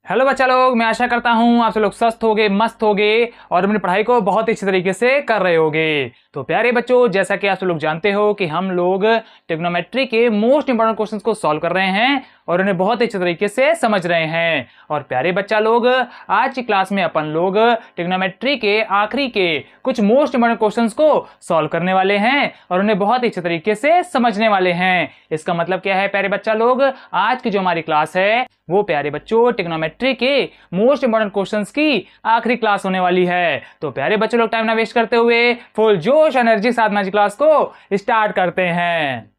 Hello बच्चा लोग, मैं आशा करता हूँ आप सब लोग स्वस्थ होगे, मस्त होगे और अपनी पढ़ाई को बहुत ही अच्छी तरीके से कर रहे होगे। तो प्यारे बच्चों, जैसा कि आप सब लोग जानते हो कि हम लोग ट्रिग्नोमेट्री के मोस्ट इंपोर्टेंट क्वेश्चंस को सॉल्व कर रहे हैं और उन्हें बहुत ही अच्छे तरीके से समझ रहे हैं। और प्यारे बच्चा लोग, आज की क्लास में अपन लोग ट्रिग्नोमेट्री के आखिरी के कुछ मोस्ट इंपोर्टेंट क्वेश्चंस को सॉल्व करने वाले हैं और उन्हें बहुत ही अच्छे तरीके से समझने वाले हैं। इसका मतलब क्या है प्यारे बच्चा लोग, आज की जो हमारी क्लास है वो प्यारे बच्चों ट्रिग्नोमेट्री के मोस्ट इंपोर्टेंट क्वेश्चंस की आखिरी क्लास होने वाली है। तो प्यारे बच्चों लोग, टाइम ना वेस्ट करते हुए फुल जोश एनर्जी के साथ आज क्लास को स्टार्ट करते हैं।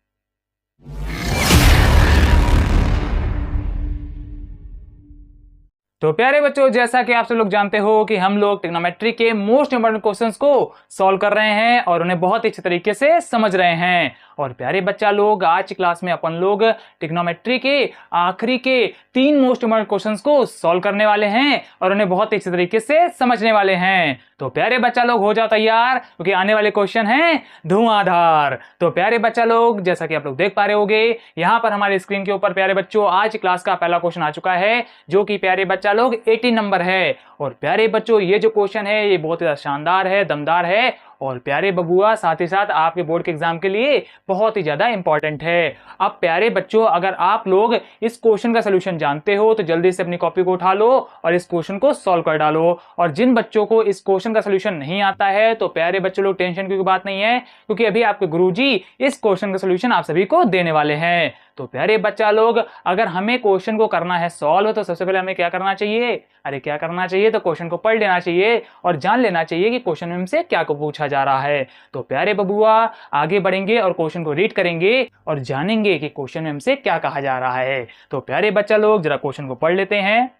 तो प्यारे बच्चों, जैसा कि आप सब लोग जानते हो कि हम लोग ट्रिग्नोमेट्री के मोस्ट इंपोर्टेंट क्वेश्चंस को सॉल्व कर रहे हैं और उन्हें बहुत ही अच्छे तरीके से समझ रहे हैं। और प्यारे बच्चा लोग, आज की क्लास में अपन लोग ट्रिग्नोमेट्री के आखिरी के 3 मोस्ट इंपोर्टेंट क्वेश्चंस को सॉल्व करने वाले हैं और उन्हें बहुत ही अच्छे तरीके से समझने वाले हैं। तो प्यारे बच्चा लोग, हो जाओ तैयार, क्योंकि आने वाले क्वेश्चन हैं धुआंधार। तो प्यारे बच्चा लोग, जैसा कि आप लोग देख पा रहे होंगे यहाँ पर हमारे स्क्रीन के ऊपर प्यारे बच्चों आज की क्लास का पहला क्वेश्चन आ चुका है, जो कि प्यारे बच्चा लोग 80 नंबर है। और प्यारे बच्चों, ये जो क्वेश्चन है ये बहुत ही शानदार है, दमदार है और प्यारे बबुआ साथ ही साथ आपके बोर्ड के एग्जाम के लिए बहुत ही ज्यादा इंपॉर्टेंट है। अब प्यारे बच्चों, अगर आप लोग इस क्वेश्चन का सलूशन जानते हो तो जल्दी से अपनी कॉपी को उठा लो और इस क्वेश्चन को सॉल्व कर डालो। और जिन बच्चों को इस क्वेश्चन का सलूशन नहीं आता है तो प्यारे बच्चों लोग, टेंशन की बात नहीं है, क्योंकि अभी आपके गुरुजी इस क्वेश्चन का सलूशन आप सभी को देने वाले हैं। तो प्यारे बच्चा लोग, अगर हमें क्वेश्चन को करना है सॉल्व तो सबसे पहले हमें क्या करना चाहिए? अरे क्या करना चाहिए, तो क्वेश्चन को पढ़ लेना चाहिए और जान लेना चाहिए कि क्वेश्चन में हमसे क्या को पूछा जा रहा है। तो प्यारे बबुआ, आगे बढ़ेंगे और क्वेश्चन को रीड करेंगे और जानेंगे कि क्वेश्चन में हमसे क्या कहा जा रहा है। तो प्यारे बच्चा लोग, जरा क्वेश्चन को पढ़ लेते हैं।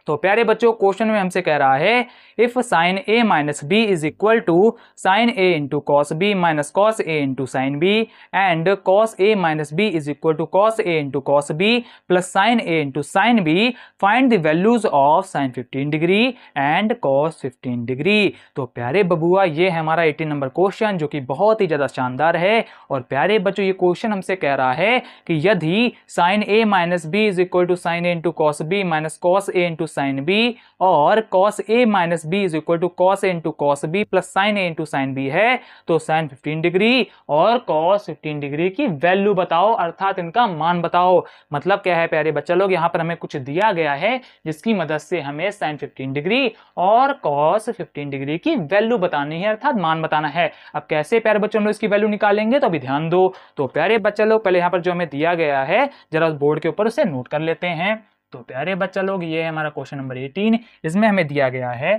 तो प्यारे बच्चों, क्वेश्चन में हमसे कह रहा है, if sine A minus B is equal to sine A into cos B minus cos A into sine B and cos A minus B is equal to cos A into cos B plus sine A into sine B, find the values of sine 15 degree and cos 15 degree. तो प्यारे बबुआ, ये है हमारा 18 number question, जो कि बहुत ही ज्यादा शानदार है। और प्यारे बच्चों, ये क्वेश्चन हमसे कह रहा है कि यदि sine A minus B is equal to sine A into cos B minus cos A into sine B और cos a minus B is equal to cos a into cos b plus sin a into sin b है, तो sin 15 degree और cos 15 degree की value बताओ, अर्थात इनका मान बताओ। मतलब क्या है प्यारे बच्चा लोग, यहाँ पर हमें कुछ दिया गया है जिसकी मदद से हमें sin 15 डिग्री और cos 15 डिग्री की वैल्यू बतानी है, अर्थात मान बताना है। अब कैसे प्यारे बच्चों हम लोग इसकी वैल्यू निकालेंगे, तो अभी ध्यान दो। तो प्यारे बच्चा लोग, पहले यहाँ पर जो हमें दिया गया है जरा उस बोर्ड के ऊपर उसे नोट कर लेते हैं। तो प्यारे बच्चा लोग, ये है हमारा क्वेश्चन नंबर 18। इसमें हमें दिया गया है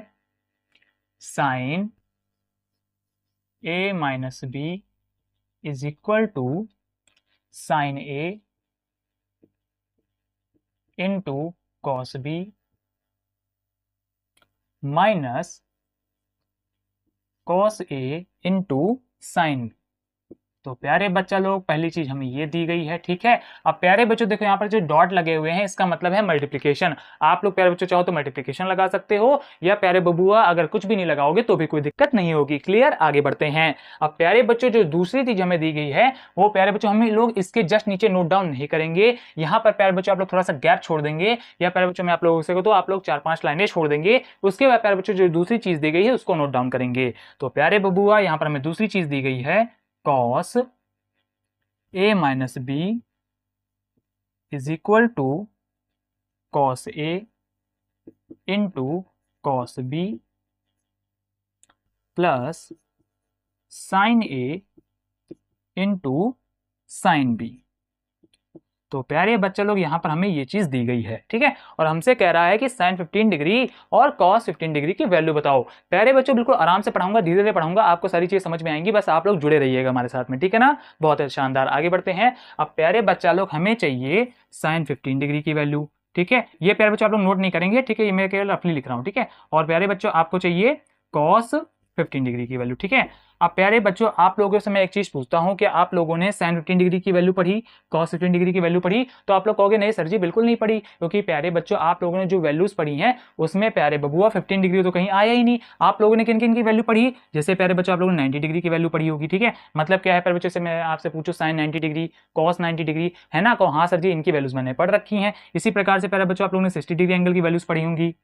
sine A minus B is equal to sine A into cos B minus cos A into sine. तो प्यारे बच्चा लोग, पहली चीज हमें ये दी गई है, ठीक है। अब प्यारे बच्चों देखो, यहाँ पर जो डॉट लगे हुए हैं इसका मतलब है मल्टीप्लिकेशन। आप लोग प्यारे बच्चों चाहो तो मल्टीप्लिकेशन लगा सकते हो, या प्यारे बबुआ अगर कुछ भी नहीं लगाओगे तो भी कोई दिक्कत नहीं होगी। क्लियर, आगे बढ़ते हैं। अब प्यारे बच्चों, जो दूसरी चीज हमें दी गई है वो प्यारे बच्चों हम लोग इसके जस्ट नीचे नोट डाउन नहीं करेंगे। यहाँ पर प्यारे बच्चों आप लोग थोड़ा सा गैप छोड़ देंगे, या प्यारे बच्चों में आप लोगों से तो आप लोग 4-5 लाइनें छोड़ देंगे। उसके बाद प्यारे बच्चों जो दूसरी चीज दी गई है उसको नोट डाउन करेंगे। तो प्यारे बबुआ, यहाँ पर हमें दूसरी चीज दी गई है, cos a minus B is equal to cos A into cos B plus sine A into sine B. तो प्यारे बच्चे लोग, यहाँ पर हमें ये चीज दी गई है, ठीक है। और हमसे कह रहा है कि sin 15 डिग्री और cos 15 डिग्री की वैल्यू बताओ। प्यारे बच्चों, बिल्कुल आराम से पढ़ाऊंगा, धीरे धीरे पढ़ाऊंगा, आपको सारी चीज समझ में आएंगी, बस आप लोग जुड़े रहिएगा हमारे साथ में, ठीक है ना। बहुत शानदार, आगे बढ़ते हैं। अब प्यारे बच्चा लोग, हमें चाहिए sin 15 डिग्री की वैल्यू, ठीक है। ये प्यारे बच्चों आप लोग नोट नहीं करेंगे, ठीक है, ये मैं केवल रफली लिख रहा हूँ, ठीक है। और प्यारे बच्चों, आपको चाहिए cos 15 डिग्री की वैल्यू। ठीक है, अब प्यारे बच्चों आप लोगों से मैं एक चीज पूछता हूं कि आप लोगों ने sin 15 डिग्री की वैल्यू पढ़ी, cos 15 डिग्री की वैल्यू पढ़ी? तो आप लोग कहोगे नहीं सर जी बिल्कुल नहीं पढ़ी, क्योंकि प्यारे बच्चों आप लोगों ने जो वैल्यूज पढ़ी हैं उसमें प्यारे बबुआ 15 डिग्री तो कहीं आया ही नहीं। आप लोगों ने किन किन की वैल्यू पढ़ी? जैसे प्यारे बच्चों आप लोगों ने 90 डिग्री की वैल्यू पढ़ी होगी। ठीक है, मतलब क्या है प्यारे बच्चों से मैं आपसे पूछूं sin 90 डिग्री, cos 90 डिग्री, है ना? को हाँ सर जी इनकी वैल्यूज मैंने पढ़ रखी हैं। इसी प्रकार से प्यारे बच्चों आप लोगों ने 60 डिग्री एंगल की वैल्यूज पढ़ी होंगी,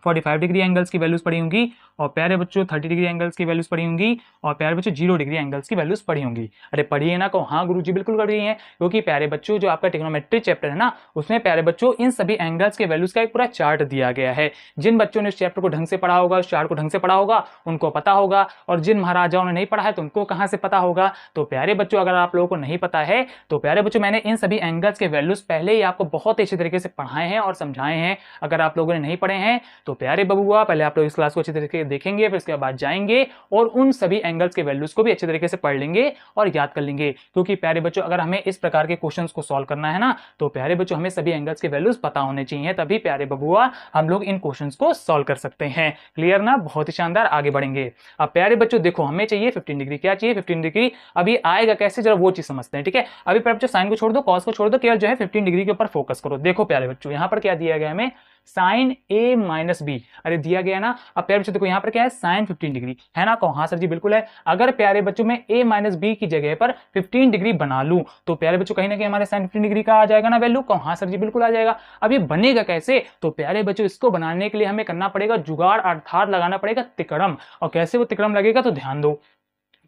45 डिग्री एंगल्स की वैल्यूज पढ़ी होंगी, और प्यारे बच्चों 30 डिग्री एंगल्स की वैल्यूज पढ़ी होंगी, और प्यारे बच्चों 0 डिग्री एंगल्स की वैल्यूज पढ़ी होंगी। अरे पढ़ी है ना? को हाँ गुरुजी बिल्कुल पढ़ी है, क्योंकि प्यारे बच्चों जो आपका ट्रिग्नोमेट्री चैप्टर है ना उसमें प्यारे बच्चों इन सभी एंगल्स के वैल्यूज का एक पूरा चार्ट दिया गया है। जिन बच्चों ने इस चैप्टर को ढंग से पढ़ा होगा, उस चार्ट को ढंग से पढ़ा होगा, उनको पता होगा, और जिन महाराजाओं ने नहीं पढ़ा है तो उनको कहां से पता होगा? तो प्यारे बच्चों अगर आप लोगों को नहीं पता है तो प्यारे बच्चों मैंने इन सभी एंगल्स के वैल्यूज पहले ही आपको बहुत अच्छे तरीके से पढ़ाए हैं और समझाए हैं। अगर आप लोगों ने नहीं पढ़े हैं तो प्यारे बबुआ पहले आप लोग इस क्लास को अच्छे तरीके से देखेंगे, फिर उसके बाद जाएंगे और उन सभी एंगल्स के वैल्यूज को भी अच्छे तरीके से पढ़ लेंगे और याद कर लेंगे। क्योंकि प्यारे बच्चों अगर हमें इस प्रकार के क्वेश्चंस को सॉल्व करना है ना तो प्यारे बच्चों हमें सभी एंगल्स के वैल्यूज पता होने चाहिए, तभी प्यारे बबुआ हम लोग इन क्वेश्चंस को सॉल्व कर सकते हैं। क्लियर ना? बहुत ही शानदार, आगे बढ़ेंगे। अब प्यारे बच्चों देखो हमें चाहिए 15 डिग्री। क्या चाहिए? 15 डिग्री। अभी आएगा कैसे जरा वो चीज समझते हैं। ठीक है, अभी प्यारे बच्चों साइन को छोड़ दो, कॉस को छोड़ दो, केवल जो है 15 डिग्री के ऊपर फोकस करो। देखो प्यारे बच्चों यहां पर क्या दिया गया हमें? Sign A minus B. अरे दिया गया ना। अब प्यारे बच्चों देखो यहाँ पर क्या है? साइन 15 डिग्री, है ना? कहो हाँ सर जी बिल्कुल है। अगर प्यारे बच्चों में ए माइनस बी की जगह पर 15 डिग्री बना लूं तो प्यारे बच्चों कहीं ना कहीं हमारे साइन 15 डिग्री का आ जाएगा ना वैल्यू। कहो हाँ सर जी बिल्कुल आ जाएगा। अब ये बनेगा कैसे? तो प्यारे बच्चों इसको बनाने के लिए हमें करना पड़ेगा जुगाड़, अर्थात लगाना पड़ेगा तिकड़म। और कैसे वो तिकड़म लगेगा तो ध्यान दो।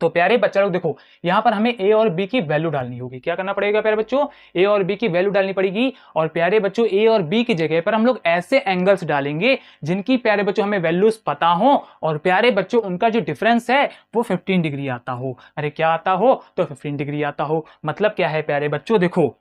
तो प्यारे बच्चा लोग देखो यहां पर हमें ए और बी की वैल्यू डालनी होगी। क्या करना पड़ेगा प्यारे बच्चों? ए और बी की वैल्यू डालनी पड़ेगी। और प्यारे बच्चों ए और बी की जगह पर हम लोग ऐसे एंगल्स डालेंगे जिनकी प्यारे बच्चों हमें वैल्यूज पता हो और प्यारे बच्चों उनका जो डिफरेंस है वो 15 डिग्री आता हो। अरे क्या आता हो? तो 15 डिग्री आता हो। मतलब क्या है प्यारे बच्चों? देखो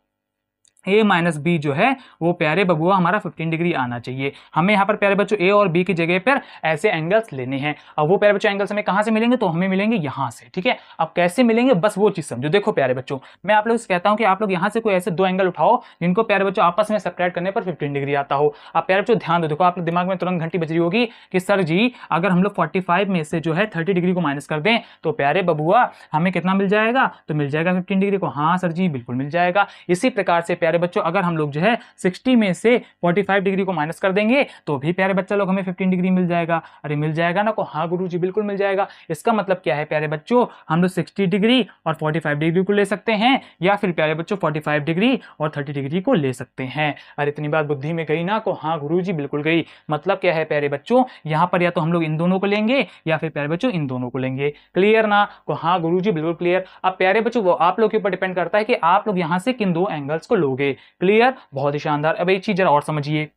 a माइनस बी जो है वो प्यारे बबुआ हमारा 15 डिग्री आना चाहिए। हमें यहाँ पर प्यारे बच्चों a और b की जगह पर ऐसे एंगल्स लेने हैं। अब वो प्यारे बच्चों एंगल्स हमें कहाँ से मिलेंगे? तो हमें मिलेंगे यहाँ से। ठीक है, अब कैसे मिलेंगे बस वो चीज समझो। देखो प्यारे बच्चों मैं आप लोग से कहता हूँ कि आप लोग यहाँ से कोई ऐसे दो एंगल उठाओ जिनको प्यारे बच्चों आपस में सब्ट्रैक्ट करने पर 15 डिग्री आता हो। अब प्यारे बच्चों ध्यान दो, देखो आप लोग दिमाग में तुरंत घंटी बज रही होगी कि सर जी अगर हम लोग 45 में से जो है 30 डिग्री को माइनस कर दें तो प्यारे बबुआ हमें कितना मिल जाएगा? तो मिल जाएगा 15 डिग्री को। हाँ सर जी बिल्कुल मिल जाएगा। इसी प्रकार से प्यारे बच्चों अगर हम लोग जो है 60 में से 45 डिग्री को माइनस कर देंगे तो भी प्यारे बच्चा लोग हमें 15 डिग्री मिल जाएगा। अरे मिल जाएगा ना? को हाँ गुरुजी बिल्कुल मिल जाएगा। इसका मतलब क्या है प्यारे बच्चों? हम लोग 60 डिग्री और 45 डिग्री को ले सकते हैं, या फिर प्यारे बच्चों 45 डिग्री और 30 डिग्री को ले सकते हैं। अरे इतनी बात बुद्धि में गई ना? को हाँ गुरुजी बिल्कुल गई। मतलब क्या है प्यारे बच्चों? यहां पर या तो हम लोग इन दोनों को लेंगे या फिर प्यारे बच्चों इन दोनों को लेंगे। क्लियर ना? को हाँ गुरुजी बिल्कुल क्लियर। अब प्यारे बच्चों वो आप लोग के ऊपर डिपेंड करता है कि आप लोग यहां से किन दो एंगल्स को लोगे। क्लियर? बहुत ही शानदार। अब एक चीज जरा और समझिए।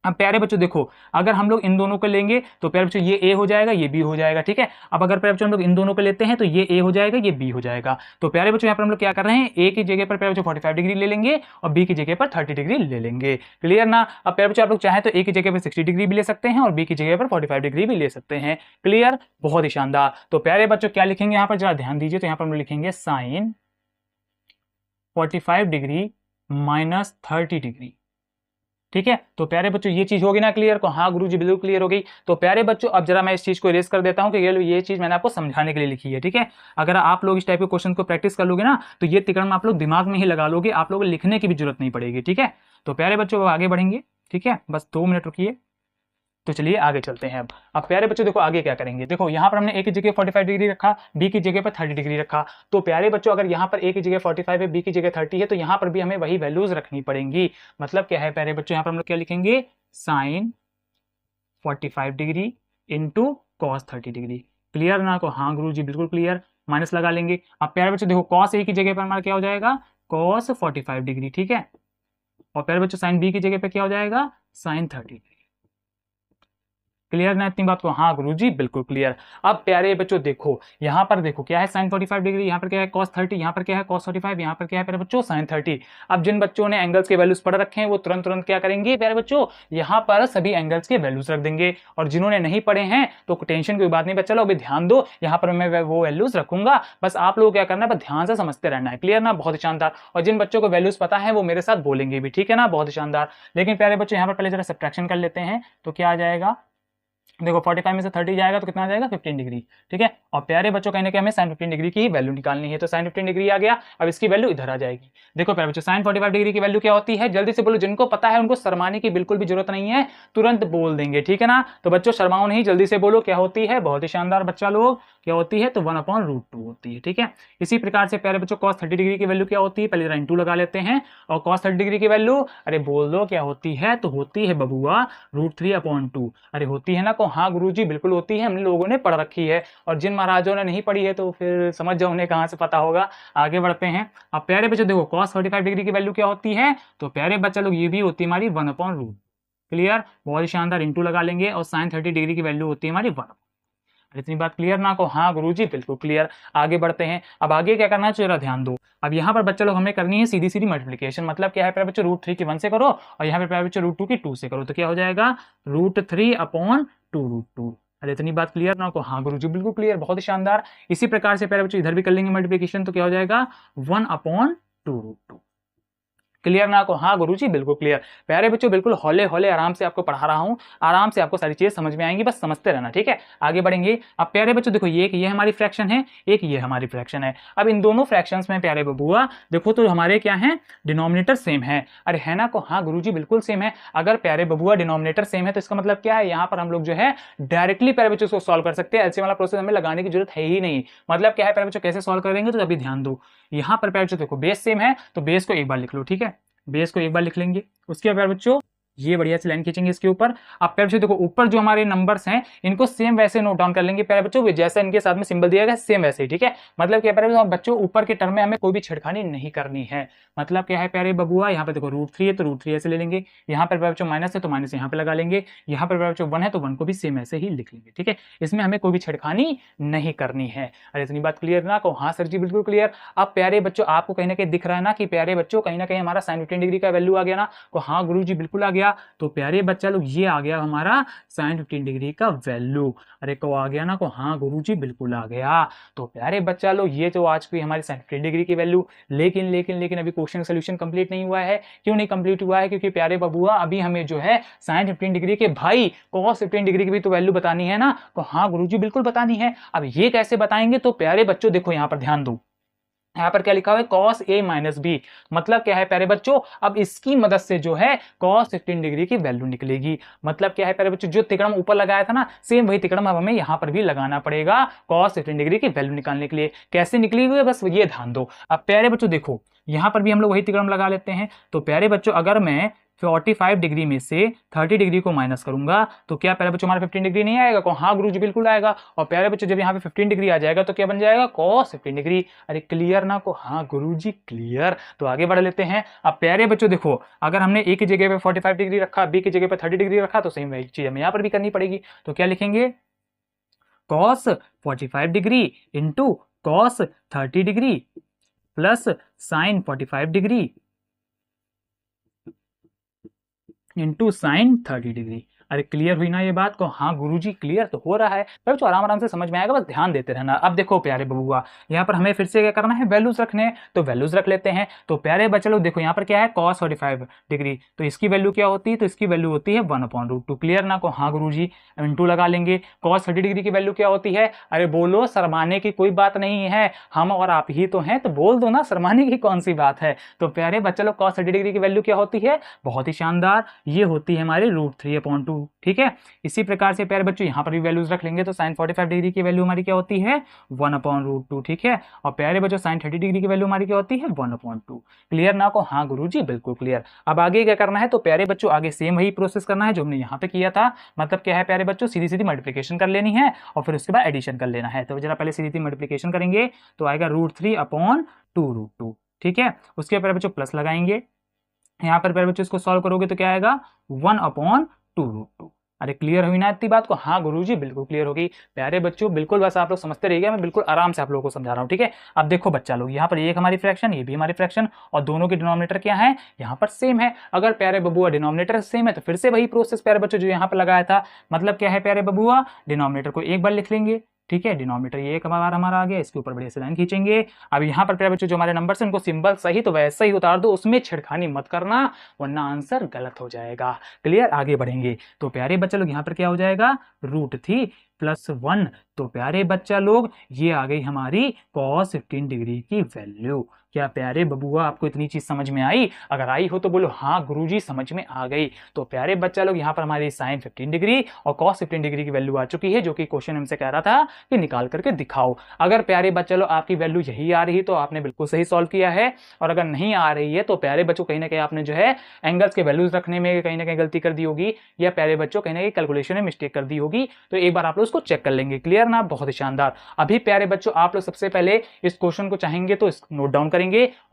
अब प्यारे बच्चों देखो अगर हम लोग इन दोनों को लेंगे तो प्यारे बच्चों ये ए हो जाएगा, ये बी हो जाएगा। ठीक है, अब अगर प्यारे बच्चों हम लोग इन दोनों को लेते हैं तो ये ए हो जाएगा, ये बी हो जाएगा। तो प्यारे बच्चों यहाँ पर हम लोग क्या कर रहे हैं? ए की जगह पर प्यारे बच्चों 45 डिग्री ले लेंगे और बी की जगह पर 30 डिग्री ले लेंगे। क्लियर ना? अब प्यारे बच्चों आप लोग चाहें तो ए की जगह पर 60 डिग्री भी ले सकते हैं और बी की जगह पर 45 डिग्री भी ले सकते हैं। क्लियर? बहुत ही शानदार। तो प्यारे बच्चों क्या लिखेंगे यहाँ पर? जरा ध्यान दीजिए। तो यहाँ पर हम लिखेंगे साइन 45 डिग्री माइनस 30 डिग्री। ठीक है, तो प्यारे बच्चों ये चीज होगी ना क्लियर? को हाँ गुरुजी बिल्कुल क्लियर हो गई। तो प्यारे बच्चों अब जरा मैं इस चीज को इरेज कर देता हूं कि ये चीज मैंने आपको समझाने के लिए लिखी है। ठीक है, अगर आप लोग इस टाइप के क्वेश्चन को प्रैक्टिस कर लोगे ना तो ये तिकड़म आप लोग दिमाग में ही लगा लोगे, आप लोगों को लिखने की भी जरूरत नहीं पड़ेगी। ठीक है, तो प्यारे बच्चों आगे बढ़ेंगे। ठीक है, बस 2 मिनट रुकिए। तो चलिए आगे चलते हैं। अब प्यारे बच्चों देखो आगे क्या करेंगे। देखो यहाँ पर हमने ए की जगह 45 डिग्री रखा, बी की जगह पर 30 डिग्री रखा। तो प्यारे बच्चों अगर यहाँ पर ए की जगह 45 है, बी की जगह 30 है, तो यहाँ पर भी हमें वही वैल्यूज रखनी पड़ेंगी। मतलब क्या है प्यारे बच्चों? यहाँ पर हम लोग क्या लिखेंगे? Sine 45 degree into cos 30 degree. Clear ना? को हाँ गुरु जी बिल्कुल क्लियर। माइनस लगा लेंगे। अब प्यारे बच्चों देखो कॉस ए की जगह पर हमारा क्या हो जाएगा? Cos 45 degree. ठीक है, और प्यारे बच्चों साइन बी की जगह पर क्या हो जाएगा? साइन 30। क्लियर ना इतनी बात को? हाँ गुरुजी बिल्कुल क्लियर। अब प्यारे बच्चों देखो यहाँ पर देखो क्या है? साइन 45 डिग्री, यहाँ पर क्या है? कॉस 30, यहाँ पर क्या है? कॉस 45, यहाँ पर क्या है प्यारे बच्चों? साइन 30। अब जिन बच्चों ने एंगल्स के वैल्यूज पढ़ रखे हैं वो तुरंत तुरंत क्या करेंगे प्यारे बच्चों? यहाँ पर सभी एंगल्स के वैल्यूज रख देंगे। और जिन्होंने नहीं पढ़े हैं तो टेंशन की बात नहीं। बच्चा लोग ध्यान दो, यहाँ पर मैं वो वैल्यूज रखूंगा, बस आप लोग क्या करना है? बस ध्यान से समझते रहना है। क्लियर ना? बहुत ही शानदार। और जिन बच्चों को वैल्यूज पता है वो मेरे साथ बोलेंगे भी। ठीक है ना? बहुत ही शानदार। लेकिन प्यारे बच्चों यहाँ पर पहले जरा सब्ट्रैक्शन कर लेते हैं। तो क्या आ जाएगा? देखो 45 में से 30 जाएगा तो कितना आ जाएगा 15 डिग्री, ठीक है। और प्यारे बच्चों कहने के हमें साइन 15 डिग्री की वैल्यू निकालनी है, तो साइन 15 डिग्री आ गया, अब इसकी वैल्यू इधर आ जाएगी। देखो प्यारे बच्चों साइन 45 डिग्री की वैल्यू क्या होती है, जल्दी से बोलो, जिनको पता है उनको शर्माने की बिल्कुल भी जरूरत नहीं है, तुरंत बोल देंगे, ठीक है ना। तो बच्चों शर्माओ नहीं, जल्दी से बोलो क्या होती है, बहुत ही शानदार बच्चा लोग, क्या होती है, तो 1/√2 होती है, ठीक है। इसी प्रकार से प्यारे बच्चों cos 30 डिग्री की वैल्यू क्या होती है, पहले जरा इंटू लगा लेते हैं, और cos 30 डिग्री की वैल्यू, अरे बोल दो क्या होती है, तो होती है बबुआ √3/2। अरे होती है ना, को हाँ गुरुजी बिल्कुल होती है, हम लोगों ने पढ़ रखी है, और जिन महाराजों ने नहीं पढ़ी है तो फिर समझ जाओ उन्हें कहाँ से पता होगा। आगे बढ़ते हैं। अब प्यारे बच्चों देखो cos 45 डिग्री की वैल्यू क्या होती है, तो प्यारे बच्चा लोग ये भी होती है हमारी 1/√। क्लियर, बहुत ही शानदार, इंटू लगा लेंगे, और साइन 30 डिग्री की वैल्यू होती है हमारी 1। इतनी बात क्लियर ना, को हाँ गुरुजी बिल्कुल क्लियर। आगे बढ़ते हैं। अब आगे क्या करना है जरा ध्यान दो। अब यहाँ पर बच्चे लोग हमें करनी है सीधी सीधी मल्टीप्लिकेशन, मतलब क्या है प्यारे बच्चों, √3 की 1 से करो, और यहाँ पे प्यारे बच्चों √2 की 2 से करो, तो क्या हो जाएगा √3/2√2। अरे इतनी बात क्लियर ना, को हाँ गुरुजी बिल्कुल क्लियर, बहुत ही शानदार। इसी प्रकार से प्यारे बच्चों इधर भी कर लेंगे मल्टीप्लिकेशन, तो क्या हो जाएगा 1/√2। क्लियर ना को हाँ गुरुजी बिल्कुल क्लियर। प्यारे बच्चों बिल्कुल हौले हौले आराम से आपको पढ़ा रहा हूँ, आराम से आपको सारी चीजें समझ में आएंगी, बस समझते रहना, ठीक है। आगे बढ़ेंगे। अब प्यारे बच्चों देखो ये हमारी फ्रैक्शन है, एक ये हमारी फ्रैक्शन है। अब इन दोनों फ्रैक्शंस में प्यारे बबुआ देखो तो हमारे क्या है, डिनोमिनेटर सेम है। अरे है ना को हाँ गुरुजी बिल्कुल सेम है। अगर प्यारे बबुआ डिनोमिनेटर सेम है तो इसका मतलब क्या है, यहाँ पर हम लोग जो है डायरेक्टली प्यारे बच्चों को सॉल्व कर सकते हैं, एलसीएम वाला प्रोसेस हमें लगाने की जरूरत है ही नहीं। मतलब क्या है प्यारे बच्चों, कैसे सॉल्व करेंगे तो अभी ध्यान दो। यहाँ पर प्यारे बच्चों देखो बेस सेम है, तो बेस को एक बार लिख लो, ठीक है, बेस को एक बार लिख लेंगे। उसके बाद बच्चों ये बढ़िया से लाइन खींचेंगे इसके ऊपर। अब प्यारे बच्चों देखो ऊपर जो हमारे नंबर्स हैं इनको सेम वैसे नोट डाउन कर लेंगे प्यारे बच्चों, जैसा इनके साथ में सिंबल दिया गया सेम वैसे ही, ठीक है। मतलब क्या प्यारे बच्चों ऊपर के टर्म में हमें कोई भी छेड़खानी नहीं करनी है। मतलब क्या है प्यारे बबुआ, यहाँ पे देखो √3 है तो √3 ऐसे ले लेंगे, यहाँ पर प्यारे बच्चों माइनस है तो माइनस यहाँ पे लगा लेंगे, यहाँ पर प्यारे बच्चों 1 है तो 1 को भी सेम ऐसे ही लिख लेंगे, ठीक है। इसमें हमें कोई भी छेड़खानी नहीं करनी है। अरे इतनी बात क्लियर ना, को हाँ सर जी बिल्कुल क्लियर। अब प्यारे बच्चों आपको कहीं ना कहीं दिख रहा है ना कि प्यारे बच्चों कहीं ना कहीं हमारा साइन 15 डिग्री का वैल्यू आ गया ना, को हाँ गुरु जी बिल्कुल आ गया। तो प्यारे बच्चा लोग ये आ गया हमारा साइन 15 डिग्री का वैल्यू। अरे को आ गया ना, को हाँ गुरुजी बिल्कुल आ गया। तो प्यारे बच्चा लोग ये तो आज की हमारी साइन 15 डिग्री की वैल्यू। लेकिन लेकिन लेकिन अभी क्वेश्चन सोल्यूशन कंप्लीट नहीं हुआ है। क्यों नहीं कंप्लीट हुआ है, क्योंकि प्यारे बबुआ अभी हमें जो है साइन 15 डिग्री के भाई कॉस 15 डिग्री की भी तो वैल्यू बतानी है ना। तो हाँ गुरुजी बिल्कुल बतानी है। अब ये कैसे बताएंगे, तो प्यारे बच्चों देखो यहाँ पर ध्यान दो, यहाँ पर क्या लिखा हुआ है cos a माइनस बी। मतलब क्या है प्यारे बच्चों, अब इसकी मदद से जो है cos 15 डिग्री की वैल्यू निकलेगी। मतलब क्या है प्यारे बच्चों, जो तिकड़म ऊपर लगाया था ना सेम वही तिकड़म अब हमें यहाँ पर भी लगाना पड़ेगा cos 15 डिग्री की वैल्यू निकालने के लिए। कैसे निकलेगी बस ये ध्यान दो। अब प्यारे बच्चों देखो यहाँ पर भी हम लोग वही तिकड़म लगा लेते हैं। तो प्यारे बच्चों अगर मैं 45 डिग्री में से 30 डिग्री को माइनस करूंगा तो क्या प्यारे बच्चों हमारा 15 डिग्री नहीं आएगा, को हाँ गुरुजी बिल्कुल आएगा। और प्यारे बच्चों जब यहाँ पे 15 डिग्री आ जाएगा तो क्या बन जाएगा cos 15 डिग्री। अरे क्लियर ना, को हाँ गुरुजी क्लियर। तो आगे बढ़ लेते हैं। अब प्यारे बच्चों देखो अगर हमने ए की जगह पे 45 डिग्री रखा, बी की जगह पे 30 डिग्री रखा, तो सेम वही चीज हमें यहाँ पर भी करनी पड़ेगी। तो क्या लिखेंगे cos 45 degree into cos 30 degree plus sign 45 degree into sine 30 degree. अरे क्लियर हुई ना ये बात, को हाँ गुरुजी क्लियर तो हो रहा है। बच्चों आराम आराम से समझ में आएगा, बस ध्यान देते रहना। अब देखो प्यारे बबुआ यहाँ पर हमें फिर से क्या करना है, वैल्यूज रखने हैं, तो वैल्यूज रख लेते हैं। तो प्यारे बच्चे लोग देखो यहाँ पर क्या है cos 45 डिग्री, तो इसकी वैल्यू क्या होती है, तो इसकी वैल्यू होती है 1/√2। क्लियर ना, को हाँ गुरुजी इंटू लगा लेंगे। cos 30 डिग्री की वैल्यू क्या होती है, अरे बोलो शर्माने की कोई बात नहीं है, हम और आप ही तो हैं, तो बोल दो ना, शर्माने की कौन सी बात है। तो प्यारे बच्चे लोग cos 30 डिग्री की वैल्यू क्या होती है, बहुत ही शानदार, ये होती है हमारी √3/2। ठीक है। इसी प्रकार से प्यारे बच्चों यहाँ पर भी वैल्यूज रख लेंगे। तो साइन 45 डिग्री की वैल्यू हमारी क्या होती है 1/√2। ठीक है। और प्यारे बच्चों साइन 30 डिग्री की वैल्यू हमारी क्या होती है 1/2। क्लियर ना, को हाँ गुरुजी बिल्कुल क्लियर। अब आगे क्या करना है, तो प्यारे बच्चों आगे सेम वही प्रोसेस करना है जो हमने यहाँ पे किया था। मतलब क्या है प्यारे बच्चों, सीधी सीधी मल्टीप्लिकेशन कर लेनी है और फिर उसके बाद एडिशन कर लेना है। तो जरा पहले सीधी सीधी मल्टीप्लिकेशन करेंगे तो आएगा √3/2√2। ठीक है। उसके प्यारे बच्चों प्लस लगाएंगे, यहाँ पर प्यारे बच्चों इसको सॉल्व करोगे तो क्या आएगा 1/2√2। अरे क्लियर हुई ना इतनी बात को, हाँ गुरुजी बिल्कुल क्लियर होगी। प्यारे बच्चों बिल्कुल बस आप लोग समझते रहिएगा, मैं बिल्कुल आराम से आप लोगों को समझा रहा हूँ। ठीक है। अब देखो बच्चा लोग यहाँ पर एक हमारी फ्रैक्शन, ये भी हमारी फ्रैक्शन, और दोनों के डिनोमिनेटर क्या है यहाँ पर सेम है। अगर प्यारे बबुआ डिनोमिनेटर सेम है तो फिर से वही प्रोसेस प्यारे बच्चों जो यहाँ पर लगाया था। मतलब क्या है प्यारे बबुआ, डिनोमिनेटर को एक बार लिख लेंगे, ठीक है, डिनोमिनेटर ये एक बार हमारा आ गया, इसके ऊपर बढ़िया से लाइन खींचेंगे। अब यहाँ पर प्यारे बच्चों जो हमारे नंबर से उनको सिंबल सही तो वैसे ही उतार दो, उसमें छिड़खानी मत करना वरना आंसर गलत हो जाएगा। क्लियर, आगे बढ़ेंगे। तो प्यारे बच्चा लोग यहाँ पर क्या हो जाएगा, √3 + 1। तो प्यारे बच्चा लोग ये आ गई हमारी cos 15 डिग्री की वैल्यू। क्या प्यारे बबुआ आपको इतनी चीज समझ में आई? अगर आई हो तो बोलो हाँ गुरुजी समझ में आ गई। तो प्यारे बच्चा लोग यहाँ पर हमारी sin 15 डिग्री और cos 15 डिग्री की वैल्यू आ चुकी है, जो कि क्वेश्चन हमसे कह रहा था कि निकाल करके दिखाओ। अगर प्यारे बच्चा लोग आपकी वैल्यू यही आ रही तो आपने बिल्कुल सही सॉल्व किया है, और अगर नहीं आ रही है तो प्यारे बच्चों कहीं ना कहीं आपने जो है एंगल्स के वैल्यूज रखने में कहीं ना कहीं गलती कर दी होगी, या प्यारे बच्चों कहीं ना कहीं कैलकुलेशन में मिस्टेक कर दी होगी। तो एक बार आप लोग उसको चेक कर लेंगे। क्लियर ना, बहुत ही शानदार। अभी प्यारे बच्चों आप लोग सबसे पहले इस क्वेश्चन को चाहेंगे तो नोट डाउन करेंगे,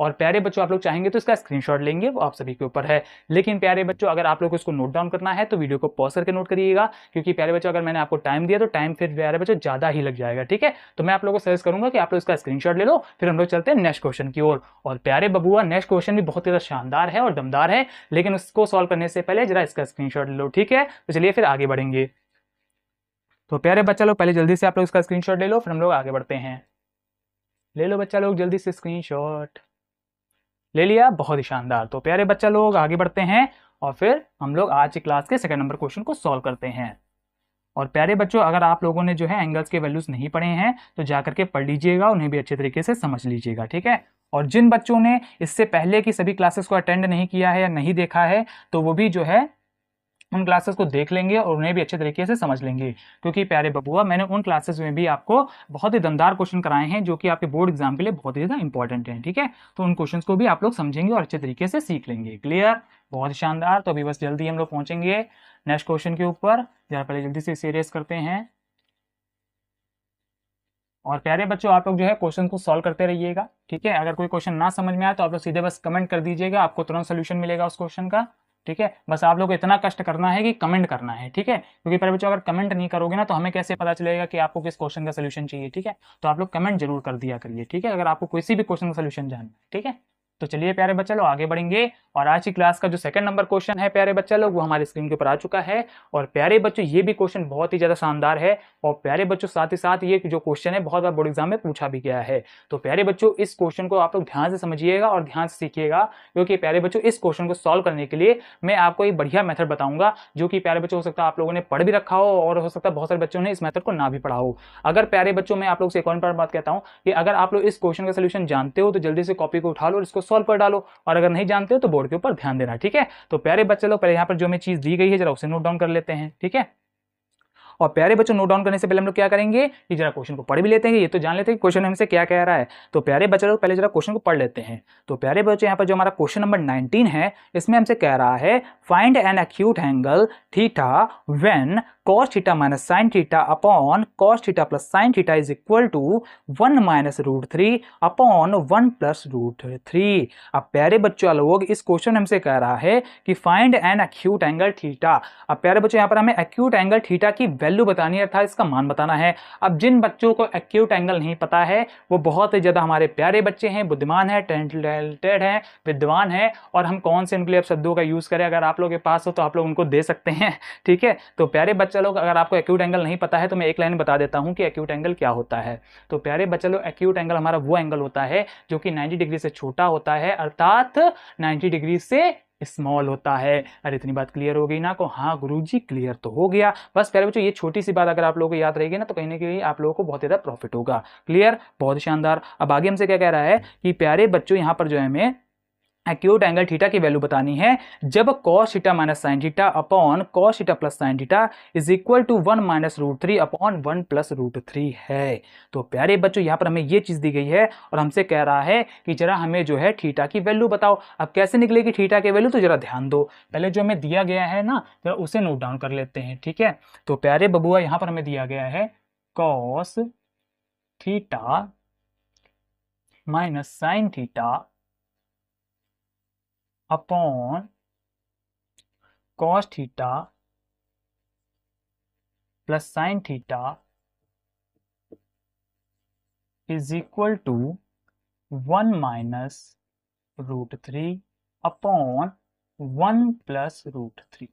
और प्यारे बच्चों आप लोग चाहेंगे तो इसका स्क्रीनशॉट लेंगे, वो आप सभी के ऊपर है। लेकिन प्यारे बच्चों अगर आप लोग को इसको नोट डाउन करना है तो वीडियो को पॉज करके नोट करिएगा, क्योंकि प्यारे बच्चों अगर मैंने आपको टाइम दिया तो टाइम फिर प्यारे बच्चों ज्यादा ही लग जाएगा। ठीक है, तो मैं आप लोगों को सजेस्ट करूंगा कि आप लोग इसका स्क्रीनशॉट ले लो, फिर हम लोग चलते हैं नेक्स्ट क्वेश्चन की ओर। और प्यारे बबुआ नेक्स्ट क्वेश्चन भी बहुत ज्यादा शानदार है और दमदार है, लेकिन उसको सॉल्व करने से पहले जरा इसका स्क्रीनशॉट ले लो। ठीक है, तो चलिए फिर आगे बढ़ेंगे। तो प्यारे बच्चा लोग पहले जल्दी से आप लोग इसका स्क्रीनशॉट ले लो, फिर हम लोग आगे बढ़ते हैं। ले लो बच्चा लोग जल्दी से स्क्रीनशॉट। ले लिया, बहुत ही शानदार। तो प्यारे बच्चा लोग आगे बढ़ते हैं और फिर हम लोग आज की क्लास के सेकंड नंबर क्वेश्चन को सॉल्व करते हैं। और प्यारे बच्चों अगर आप लोगों ने जो है एंगल्स के वैल्यूज नहीं पढ़े हैं तो जाकर के पढ़ लीजिएगा, उन्हें भी अच्छे तरीके से समझ लीजिएगा। ठीक है, और जिन बच्चों ने इससे पहले की सभी क्लासेस को अटेंड नहीं किया है या नहीं देखा है तो वो भी जो है उन क्लासेस को देख लेंगे और उन्हें भी अच्छे तरीके से समझ लेंगे, क्योंकि प्यारे बबुआ मैंने उन क्लासेस में भी आपको बहुत ही दमदार क्वेश्चन कराए हैं जो कि आपके बोर्ड एग्जाम के लिए बहुत ही ज़्यादा इंपॉर्टेंट हैं। ठीक है, तो उन क्वेश्चंस को भी आप लोग समझेंगे और अच्छे तरीके से सीख लेंगे। क्लियर, बहुत शानदार। तो अभी बस जल्दी हम लोग पहुंचेंगे नेक्स्ट क्वेश्चन के ऊपर। जरा पहले जल्दी से सीरियस करते हैं। और प्यारे बच्चों आप लोग जो है क्वेश्चन को सॉल्व करते रहिएगा। ठीक है, अगर कोई क्वेश्चन ना समझ में आए तो आप लोग सीधे बस कमेंट कर दीजिएगा, आपको तुरंत सोल्यूशन मिलेगा उस क्वेश्चन का। ठीक है, बस आप लोग को इतना कष्ट करना है कि कमेंट करना है। ठीक है, क्योंकि प्यारे बच्चों अगर कमेंट नहीं करोगे ना तो हमें कैसे पता चलेगा कि आपको किस क्वेश्चन का सोल्यूशन चाहिए। ठीक है, तो आप लोग कमेंट जरूर कर दिया करिए। ठीक है, अगर आपको किसी भी क्वेश्चन का सोल्यूशन जानना है। ठीक है, तो चलिए प्यारे बच्चा लोग आगे बढ़ेंगे। और आज की क्लास का जो सेकंड नंबर क्वेश्चन है प्यारे बच्चा लोग वो हमारे स्क्रीन के ऊपर आ चुका है। और प्यारे बच्चों ये भी क्वेश्चन बहुत ही ज्यादा शानदार है, और प्यारे बच्चों साथ ही साथ ये जो क्वेश्चन है बहुत बार बोर्ड एग्जाम में पूछा भी गया है। तो प्यारे बच्चों इस क्वेश्चन को आप लोग ध्यान से समझिएगा और ध्यान से सीखिएगा, क्योंकि प्यारे बच्चों इस क्वेश्चन को सॉल्व करने के लिए मैं आपको एक बढ़िया मेथड बताऊंगा, जो कि प्यारे बच्चों हो सकता है आप लोगों ने पढ़ भी रखा हो और हो सकता है बहुत सारे बच्चों ने इस मेथड को ना भी पढ़ा हो। अगर प्यारे बच्चों मैं आप लोग से एक और बात कहता हूं कि अगर आप लोग इस क्वेश्चन का सोल्यूशन जानते हो तो जल्दी से कॉपी को उठा लो और इसको सॉल्व कर डालो, और अगर नहीं जानते हो तो बोर्ड के ऊपर ध्यान देना। ठीक है, तो प्यारे बच्चे लोग पहले यहाँ पर जो हमें चीज दी गई है जरा उसे नोट डाउन कर लेते हैं। ठीक है, और प्यारे बच्चों नोट डाउन करने से पहले हम लोग क्या करेंगे कि जरा क्वेश्चन को पढ़ भी लेते हैं, ये तो जान लेते हैं क्वेश्चन हमसे क्या कह रहा है। तो प्यारे बच्चे लोग पहले जरा क्वेश्चन को पढ़ लेते हैं। तो प्यारे बच्चों यहाँ पर जो हमारा क्वेश्चन नंबर 19 है इसमें हमसे कह रहा है find an acute angle theta when cos theta minus sin theta upon cos theta plus sin theta is equal to 1 minus √3 upon 1 plus √3। अब प्यारे बच्चों लोग इस क्वेश्चन हमसे कह रहा है कि find an acute angle theta. अब प्यारे बच्चों यहाँ पर हमें एक्यूट एंगल थीटा की वैल्यू बतानी है अर्थात इसका मान बताना है। अब जिन बच्चों को एक्यूट एंगल नहीं पता है वो बहुत ही ज्यादा हमारे प्यारे बच्चे हैं, बुद्धिमान है, टैलेंटेड है, विद्वान है, और हम कौन से इनके लिए शब्दों का यूज करें, अगर आप लोग के पास हो तो आप लोग उनको दे सकते हैं। ठीक है, तो प्यारे बच्चे लोग अगर आपको एक्यूट एंगल नहीं पता है तो मैं एक लाइन बता देता हूं कि एक्यूट एंगल क्या होता है। तो प्यारे बच्चे लोग एक्यूट एंगल हमारा वो एंगल होता है जो कि 90 डिग्री से छोटा होता है, अर्थात 90 डिग्री से स्मॉल होता है। अरे इतनी बात क्लियर हो गई ना को? हाँ गुरुजी क्लियर तो हो गया। बस प्यारे बच्चों ये छोटी सी बात अगर आप लोगों को याद रहेगी ना तो कहीं ना कहीं आप लोगों को बहुत ज्यादा प्रॉफिट होगा। क्लियर, बहुत शानदार। अब आगे हमसे क्या कह रहा है कि प्यारे बच्चों यहाँ पर जो है हमें एक्यूट एंगल थीटा की वैल्यू बतानी है जब cos theta minus sin theta upon cos theta plus sin theta is equal to 1 minus √3 upon 1 plus √3 है। तो प्यारे बच्चों यहाँ पर हमें ये चीज दी गई है और हमसे कह रहा है कि जरा हमें जो है थीटा की वैल्यू बताओ। अब कैसे निकलेगी थीटा की वैल्यू तो जरा ध्यान दो, पहले जो हमें दिया गया है ना जरा उसे नोट डाउन कर लेते हैं। ठीक है, तो प्यारे बबुआ यहाँ पर हमें दिया गया है cos theta minus sin theta upon cos theta plus sin theta is equal to 1 minus √3 upon 1 plus √3।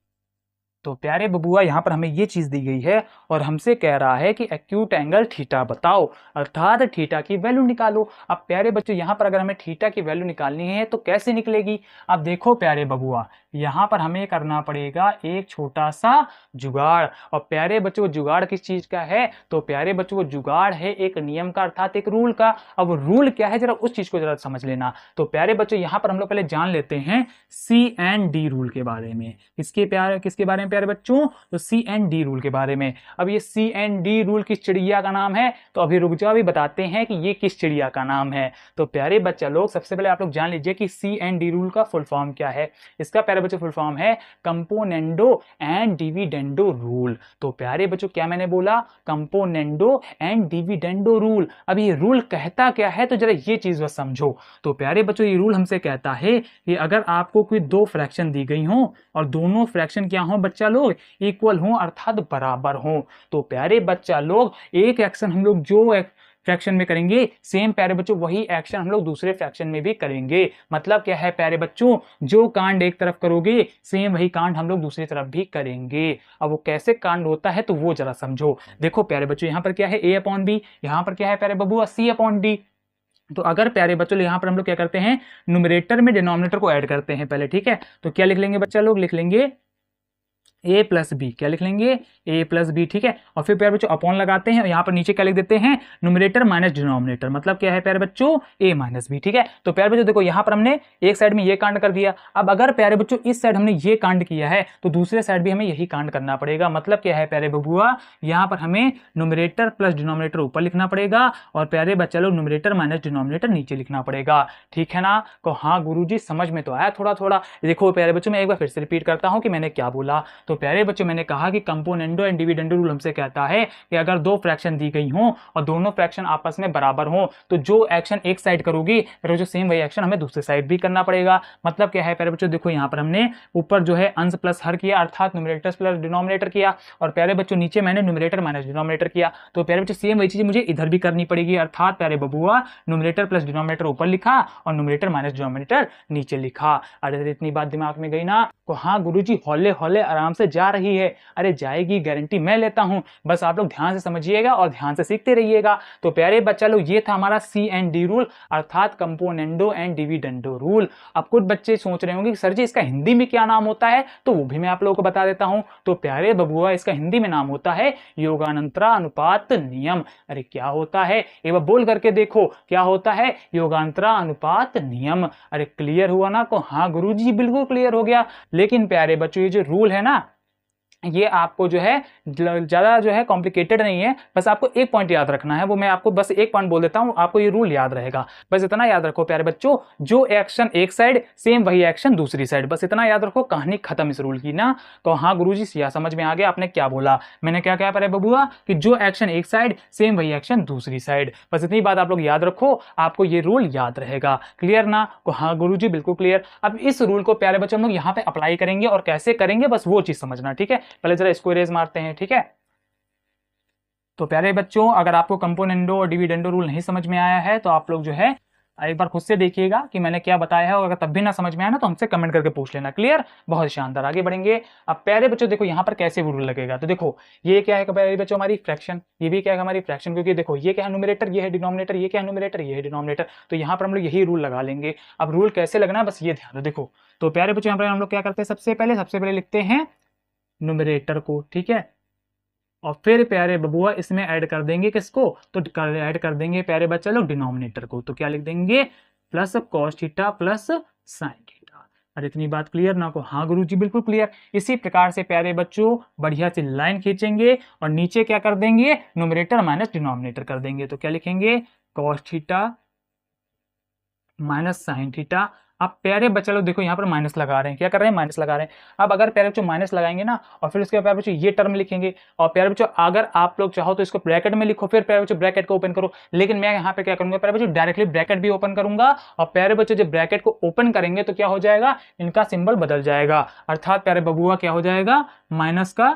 तो प्यारे बबुआ यहाँ पर हमें ये चीज दी गई है और हमसे कह रहा है कि एक्यूट एंगल थीटा बताओ, अर्थात थीटा की वैल्यू निकालो। अब प्यारे बच्चों यहाँ पर अगर हमें थीटा की वैल्यू निकालनी है तो कैसे निकलेगी? अब देखो प्यारे बबुआ, यहाँ पर हमें करना पड़ेगा एक छोटा सा जुगाड़। और प्यारे बच्चों जुगाड़ किस चीज का है? तो प्यारे बच्चों जुगाड़ है एक नियम का, अर्थात एक रूल का। अब रूल क्या है जरा उस चीज को जरा समझ लेना। तो प्यारे बच्चों यहाँ पर हम लोग पहले जान लेते हैं C&D रूल के बारे में। किसके बारे में प्यारे बच्चों? तो C&D रूल के बारे में। अब ये C&D रूल किस चिड़िया का नाम है? तो अभी रुक जाओ, अभी बताते हैं कि ये किस चिड़िया का नाम है। तो प्यारे बच्चा लोग सबसे पहले आप लोग जान लीजिए कि C&D रूल का फुल फॉर्म क्या है। इसका प्यारे बच्चों फुल फॉर्म है कंपोनेंडो एंड डिविडेंडो रूल। तो प्यारे बच्चों क्या मैंने बोला? Componendo and dividendo rule. अब ये रूल कहता क्या है तो जरा ये चीज बस समझो। तो प्यारे बच्चों ये रूल हमसे कहता है कि अगर आपको कोई दो फ्रैक्शन दी गई हो और दोनों फ्रैक्शन क्या हो बच्चा लोग? इक्वल हो, अर्थात बराबर हो। तो प्यारे बच्चा लोग एक एक्शन हम लोग जो फ्रैक्शन में करेंगे सेम प्यारे बच्चों वही एक्शन हम लोग दूसरे फ्रैक्शन में भी करेंगे। मतलब क्या है प्यारे बच्चों? जो कांड एक तरफ करोगे सेम वही कांड हम लोग दूसरी तरफ भी करेंगे। अब वो कैसे कांड होता है तो वो जरा समझो। देखो प्यारे बच्चों यहाँ पर क्या है A/B, यहाँ पर क्या है प्यारे बबुआ C/D। तो अगर प्यारे बच्चों यहाँ पर हम लोग क्या करते हैं, न्यूमरेटर में डिनोमिनेटर को ऐड करते हैं पहले, ठीक है। तो क्या लिख लेंगे बच्चा लोग? लिख लेंगे A+B। क्या लिख लेंगे? A+B, ठीक है। और फिर प्यारे बच्चों अपॉन लगाते हैं और यहाँ पर नीचे क्या लिख देते हैं? Numerator minus denominator. मतलब क्या है प्यारे बच्चों? A-B, ठीक है। तो प्यारे बच्चों देखो यहाँ पर हमने एक साइड में ये कांड कर दिया। अब अगर प्यारे बच्चों इस साइड हमने ये कांड किया है तो दूसरे साइड भी हमें यही कांड करना पड़ेगा। मतलब क्या है प्यारे बबुआ? यहाँ पर हमें न्यूमरेटर प्लस डिनोमिनेटर ऊपर लिखना पड़ेगा और प्यारे बच्चा लोग न्यूमरेटर माइनस डिनोमिनेटर नीचे लिखना पड़ेगा, ठीक है ना। तो हाँ गुरुजी समझ में तो आया थोड़ा थोड़ा। देखो प्यारे बच्चों मैं एक बार फिर से रिपीट करता हूँ कि मैंने क्या बोला। तो प्यारे बच्चों मैंने कहा कि कंपोनेंडो एंड डिविडेंडो रूल हमसे कहता है कि अगर दो फ्रैक्शन दी गई हो और दोनों फ्रैक्शन आपस में बराबर हो तो जो एक्शन एक साइड करोगी फिर जो सेम वही एक्शन हमें दूसरे साइड भी करना पड़ेगा। मतलब क्या है प्यारे बच्चों? देखो यहाँ पर हमने ऊपर जो है अंश प्लस हर किया, अर्थात न्यूमरेटर प्लस डिनोमिनेटर किया, और प्यारे बच्चों नीचे मैंने न्यूमरेटर माइनस डिनोमिनेटर किया। तो प्यारे बच्चों सेम वही चीज मुझे इधर भी करनी पड़ेगी, अर्थात प्यारे बबुआ न्यूमरेटर प्लस डिनोमिनेटर ऊपर लिखा और न्यूमरेटर माइनस डिनोमिनेटर नीचे लिखा। अरे इतनी बात दिमाग में गई ना? तो हाँ गुरुजी हौले हौले आराम से जा रही है। अरे जाएगी, गारंटी मैं लेता हूं। बस आप लोग ध्यान से समझिएगा और ध्यान से सीखते रहिएगा। तो प्यारे बच्चा लोग ये था हमारा C&D रूल, अर्थात कंपोनेंडो एंड डिविडेंडो रूल। अब कुछ बच्चे सोच रहे होंगे कि सर जी इसका हिंदी में क्या नाम होता है, तो वो भी मैं आप लोगों को बता देता हूं। तो प्यारे बबुआ इसका हिंदी में नाम होता है योगांतरा अनुपात नियम। अरे क्या होता है एक बार बोल करके देखो, क्या होता है? योगांतरा अनुपात नियम। अरे क्लियर हुआ ना? को हाँ गुरुजी बिल्कुल क्लियर हो गया। लेकिन प्यारे बच्चों ये जो रूल है ना ये आपको जो है ज्यादा जो है कॉम्प्लिकेटेड नहीं है। बस आपको एक पॉइंट याद रखना है, वो मैं आपको बस एक पॉइंट बोल देता हूं, आपको ये रूल याद रहेगा। बस इतना याद रखो प्यारे बच्चों, जो एक्शन एक साइड सेम वही एक्शन दूसरी साइड, बस इतना याद रखो। कहानी खत्म इस रूल की ना। तो हाँ गुरुजी सिया समझ में आ गया आपने क्या बोला। मैंने क्या कहा प्यारे बबुआ कि जो एक्शन एक साइड सेम वही एक्शन दूसरी साइड, बस इतनी बात आप लोग याद रखो, आपको ये रूल याद रहेगा। क्लियर ना? तो हाँ गुरुजी बिल्कुल क्लियर। अब इस रूल को प्यारे बच्चों हम लोग यहाँ पे अप्लाई करेंगे और कैसे करेंगे बस वो चीज समझना, ठीक है। पहले जरा इसको इरेज मारते हैं, ठीक है। तो प्यारे बच्चों अगर आपको कंपोनेंडो और डिविडेंडो रूल नहीं समझ में आया है तो आप लोग जो है एक बार खुद से देखिएगा कि मैंने क्या बताया है, और अगर तब भी ना समझ में आया ना तो हमसे कमेंट करके पूछ लेना। क्लियर? बहुत शानदार, आगे बढ़ेंगे। अब प्यारे बच्चों देखो यहाँ पर कैसे रूल लगेगा। तो देखो ये क्या है प्यारे बच्चों? हमारी फ्रैक्शन। ये भी क्या है? हमारी फ्रैक्शन। क्योंकि देखो ये क्या है? न्यूमरेटर, ये है डिनोमिनेटर, ये क्या है? न्यूमरेटर, ये है डिनोमिनेटर। तो यहाँ पर हम लोग यही रूल लगा लेंगे। अब रूल कैसे लगना है बस ये ध्यान दो। देखो तो प्यारे बच्चों यहाँ पर हम लोग क्या करते हैं, सबसे पहले लिखते हैं न्यूमरेटर को, ठीक है। और फिर प्यारे बबुआ इसमें ऐड कर देंगे किसको? तो ऐड कर देंगे प्यारे बच्चा लोग डिनोमिनेटर को। तो क्या लिख देंगे? Plus cos theta plus sine theta. अरे इतनी बात क्लियर ना? को हाँ गुरुजी बिल्कुल क्लियर। इसी प्रकार से प्यारे बच्चों बढ़िया सी लाइन खींचेंगे और नीचे क्या कर देंगे? न्यूमरेटर माइनस डिनोमिनेटर कर देंगे। तो क्या लिखेंगे? Cos theta minus sine theta. अब प्यारे बच्चे लोग देखो यहाँ पर माइनस लगा रहे हैं, क्या कर रहे हैं? माइनस लगा रहे हैं। अब अगर प्यारे बच्चों माइनस लगाएंगे ना और फिर उसके प्यारे बच्चों ये टर्म लिखेंगे, और प्यारे बच्चों अगर आप लोग चाहो तो इसको ब्रैकेट में लिखो, फिर प्यारे बच्चों ब्रैकेट को ओपन करो। लेकिन मैं यहाँ पे क्या करूंगा प्यारे बच्चों? डायरेक्टली ब्रैकेट भी ओपन करूंगा, और प्यारे बच्चों जब ब्रैकेट को ओपन करेंगे तो क्या हो जाएगा? इनका सिंबल बदल जाएगा, अर्थात प्यारे बबुआ क्या हो जाएगा? माइनस का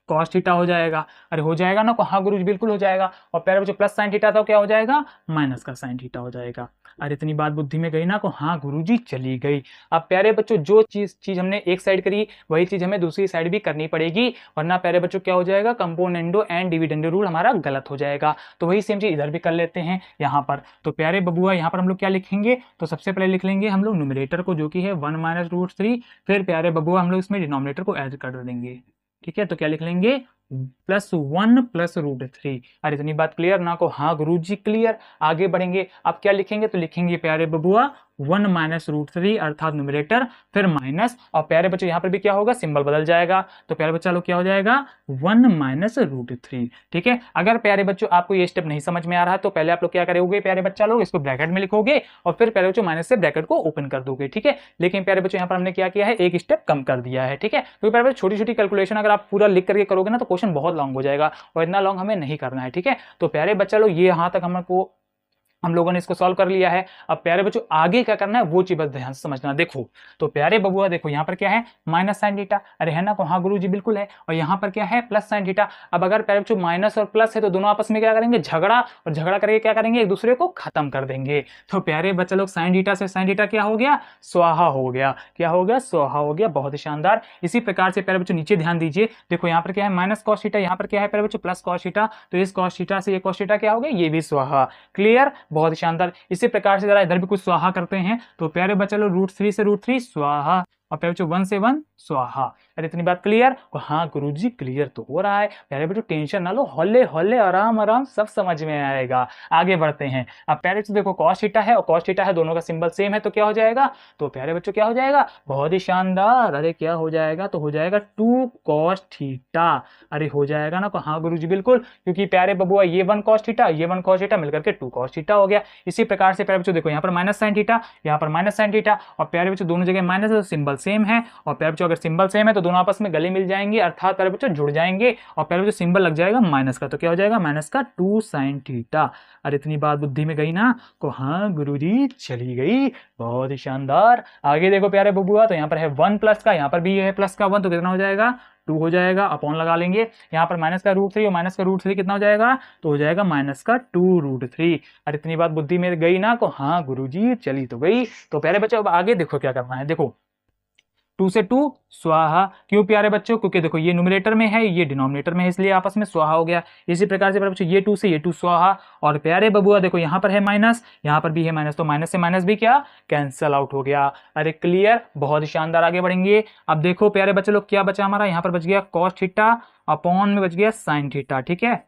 कॉस थीटा हो जाएगा। अरे हो जाएगा ना, हाँ गुरुजी बिल्कुल हो जाएगा। और प्यारे बच्चों प्लस साइन थीटा तो क्या हो जाएगा, माइनस का साइन थीटा हो जाएगा। अरे इतनी बात बुद्धि में गई ना, को हाँ गुरुजी चली गई। अब प्यारे बच्चों जो चीज हमने एक साइड करी वही चीज हमें दूसरी साइड भी करनी पड़ेगी, वरना प्यारे बच्चों क्या हो जाएगा, कंपोनेंडो एंड डिविडेंडो रूल हमारा गलत हो जाएगा। तो वही सेम चीज इधर भी कर लेते हैं यहाँ पर। तो प्यारे बबुआ यहाँ पर हम लोग क्या लिखेंगे, तो सबसे पहले लिख लेंगे हम लोग न्यूमरेटर को जो कि है 1 माइनस रूट 3, फिर प्यारे बबुआ हम लोग इसमें डिनोमिनेटर को ऐड कर देंगे। ठीक है, तो क्या लिख लेंगे, +1 प्लस रूट 3। अरे इतनी बात क्लियर ना, को हाँ गुरुजी क्लियर। आगे बढ़ेंगे, अब क्या लिखेंगे, तो लिखेंगे प्यारे बबुआ 1 माइनस रूट 3 अर्थात न्यूमरेटर, फिर माइनस, और प्यारे बच्चों यहाँ पर भी क्या होगा, सिंबल बदल जाएगा। तो प्यारे बच्चा लोग क्या हो जाएगा, 1 माइनस रूट 3। ठीक है, अगर प्यारे बच्चों आपको ये स्टेप नहीं समझ में आ रहा है तो पहले आप लोग क्या करोगे प्यारे बच्चा लोग, इसको ब्रैकेट में लिखोगे और फिर प्यारे बच्चों माइनस से ब्रैकेट को ओपन कर दोगे। ठीक है, लेकिन प्यारे बच्चों यहाँ पर हमने क्या किया है, एक स्टेप कम कर दिया है। ठीक है, तो प्यारे बच्चों छोटी छोटी कैलकुलेशन अगर आप पूरा लिख करके करोगे ना तो क्वेश्चन बहुत लॉन्ग हो जाएगा, और इतना लॉन्ग हमें नहीं करना है। ठीक है, तो प्यारे बच्चा लोग ये यहाँ तक हम लोगों ने इसको सॉल्व कर लिया है। अब प्यारे बच्चों आगे क्या करना है वो चीज बस ध्यान से समझना। देखो तो प्यारे बबुआ देखो यहाँ पर क्या है, माइनस साइन थीटा, अरे है ना, हाँ गुरुजी बिल्कुल है। और यहाँ पर क्या है, प्लस साइन थीटा। अब अगर प्यारे बच्चों माइनस और प्लस है तो दोनों आपस में क्या करेंगे, झगड़ा, और झगड़ा करके क्या करेंगे, एक दूसरे को खत्म कर देंगे। तो प्यारे बच्चे लोग साइन थीटा से साइन थीटा क्या हो गया, स्वाहा हो गया। क्या हो गया, स्वाहा हो गया। बहुत ही शानदार। इसी प्रकार से प्यारे बच्चों नीचे ध्यान दीजिए, देखो यहाँ पर क्या है, माइनस कॉस थीटा, यहाँ पर क्या है प्यारे बच्चों, प्लस कॉस थीटा। तो इस कॉस थीटा से ये कॉस थीटा क्या हो गया, ये भी स्वाहा। क्लियर, बहुत ही शानदार। इसी प्रकार से जरा इधर भी कुछ स्वाहा करते हैं। तो प्यारे बच्चे लोग √3 से √3 स्वाहा, और प्यारे बच्चों 1 से 1 स्वाहा। अरे इतनी बात क्लियर, हाँ गुरुजी क्लियर तो हो रहा है। प्यारे बच्चों टेंशन ना लो, हौले हौले आराम आराम सब समझ में आएगा। आगे बढ़ते हैं। अब प्यारे बच्चों देखो कॉस थीटा है और कॉस थीटा है, दोनों का सिंबल सेम है, तो क्या हो जाएगा, तो प्यारे बच्चों क्या हो जाएगा, बहुत ही शानदार। अरे क्या हो जाएगा, तो हो जाएगा 2 cos थीटा। अरे हो जाएगा ना, हाँ गुरुजी बिल्कुल, क्योंकि प्यारे बबुआ ये 1 cos थीटा, ये 1 cos थीटा मिलकर के 2 cos थीटा हो गया। इसी प्रकार से प्यारे बच्चों देखो यहाँ पर माइनस साइन थीटा, यहाँ पर माइनस साइन थीटा, और प्यारे बच्चों दोनों जगह माइनस है तो सिंबल सेम है। और प्यारे बच्चों अगर सिंबल सेम है तो दोनों आपस में गले मिल जाएंगे, अर्थात प्यारे बच्चों जुड़ जाएंगे, और प्यारे बच्चों सिंबल लग जाएगा माइनस का, तो क्या हो जाएगा, माइनस का 2 sin थीटा। अरे इतनी बात बुद्धि में गई ना, को हाँ गुरुजी चली गई। बहुत ही शानदार। आगे देखो प्यारे बबुआ, तो यहाँ पर है 1 प्लस का, यहाँ पर भी है प्लस का 1, तो कितना हो जाएगा, 2 हो जाएगा, अपॉन लगा लेंगे। यहाँ पर माइनस का √3 और माइनस का √3 कितना हो जाएगा, तो हो जाएगा माइनस का 2√3। अरे इतनी बात बुद्धि में गई ना, को हाँ गुरुजी चली तो गई। तो प्यारे बच्चों अब आगे देखो क्या करना है। देखो 2 से 2 स्वाहा, क्यों प्यारे बच्चों, क्योंकि देखो ये न्यूमरेटर में है ये डिनोमिनेटर में है, इसलिए आपस में स्वाहा हो गया। इसी प्रकार से प्यारे बच्चों ये 2 से ये 2 स्वाहा, और प्यारे बबुआ देखो यहाँ पर है माइनस, यहाँ पर भी है माइनस, तो माइनस से माइनस भी क्या कैंसल आउट हो गया। अरे क्लियर, बहुत ही शानदार। आगे बढ़ेंगे। अब देखो प्यारे बच्चे लोग क्या बचा हमारा, यहाँ पर बच गया कॉस थीटा, अपॉन में बच गया साइन थीटा। ठीक है,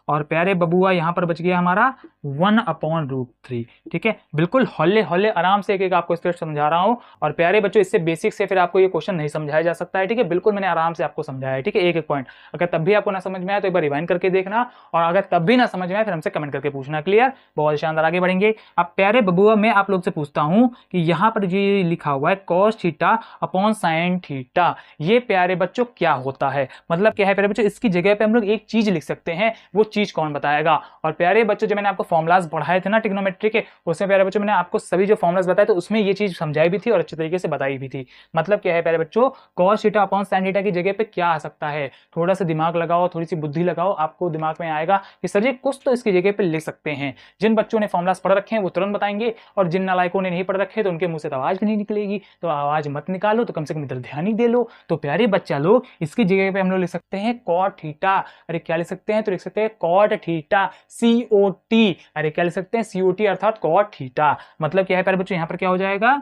और प्यारे बबुआ यहाँ पर बच गया हमारा 1/√3। ठीक है, बिल्कुल हौले हौले आराम से एक एक आपको स्टेप समझा रहा हूँ। और प्यारे बच्चों इससे बेसिक से फिर आपको ये क्वेश्चन नहीं समझाया जा सकता है। ठीक है, बिल्कुल मैंने आराम से आपको समझाया है। ठीक है, एक एक पॉइंट। अगर तब भी आपको ना समझ में आए तो एक बार रिवाइंड करके देखना, और अगर तब भी ना समझ में आए फिर हमसे कमेंट करके पूछना। क्लियर, बहुत शानदार। आगे बढ़ेंगे। अब प्यारे बबुआ मैं आप लोग से पूछता हूँ कि यहाँ पर जो लिखा हुआ है cos theta upon sine theta, ये प्यारे बच्चों क्या होता है, मतलब क्या है प्यारे बच्चों, इसकी जगह पे हम लोग एक चीज लिख सकते हैं, वो चीज कौन बताएगा। और प्यारे बच्चों जो मैंने आपको फॉर्मुलाज पढ़ाए थे ना ट्रिग्नोमेट्री के, उसमें प्यारे बच्चों मैंने आपको सभी जो फॉर्मुलाज बताए तो उसमें ये चीज समझाई भी थी और अच्छे तरीके से बताई भी थी। मतलब क्या है प्यारे बच्चों, cos theta upon sine theta की जगह पे क्या आ सकता है, थोड़ा सा दिमाग लगाओ, थोड़ी सी बुद्धि लगाओ, आपको दिमाग में आएगा कि सर जी कुछ तो इसकी जगह पे लिख सकते हैं। जिन बच्चों ने फॉर्मुलाज पढ़ रखे हैं वो तुरंत बताएंगे, और जिन नालायकों ने नहीं पढ़ रखे तो उनके मुंह से तो आवाज भी नहीं निकलेगी। तो आवाज मत निकालो, तो कम से कम इधर ध्यान ही दे लो। तो प्यारे बच्चा लोग इसकी जगह पे हम लोग लिख सकते हैं कॉट थीटा। अरे क्या लिख सकते हैं, तो लिख सकते हैं कॉट थीटा COT। अरे क्या लिख सकते हैं, COT अर्थात कॉट थीटा। मतलब क्या है प्यारे बच्चों, यहाँ पर क्या हो जाएगा,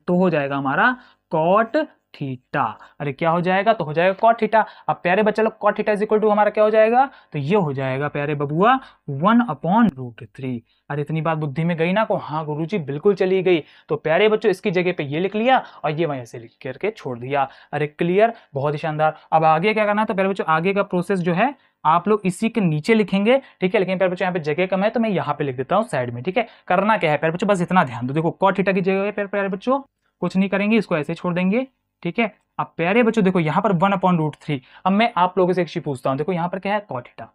तो हो जाएगा हमारा कॉट थीटा। अरे क्या हो जाएगा, तो हो जाएगा कॉट थीटा। अब प्यारे बच्चा लोग cot theta is equal to हमारा क्या हो जाएगा, तो ये हो जाएगा प्यारे बबुआ 1/√3। अरे इतनी बात बुद्धि में गई ना, को हाँ गुरुजी बिल्कुल चली गई। तो प्यारे बच्चों इसकी जगह पे ये लिख लिया और ये वहीं से लिख करके छोड़ दिया। अरे क्लियर, बहुत ही शानदार। अब आगे क्या करना है, तो प्यारे बच्चों आगे का प्रोसेस जो है आप लोग इसी के नीचे लिखेंगे। ठीक है, लेकिन प्यारे बच्चों यहाँ पे जगह कम है तो मैं यहाँ पे लिख देता हूँ साइड में। ठीक है, करना क्या है प्यारे बच्चों, बस इतना ध्यान दो। देखो कॉट थीटा की जगह पे प्यारे बच्चों कुछ नहीं करेंगे, इसको ऐसे छोड़ देंगे। ठीक है, अब प्यारे बच्चों देखो यहाँ पर 1/√3। अब मैं आप लोगों से एक चीज पूछता हूँ, देखो यहाँ पर क्या है कॉट थीटा,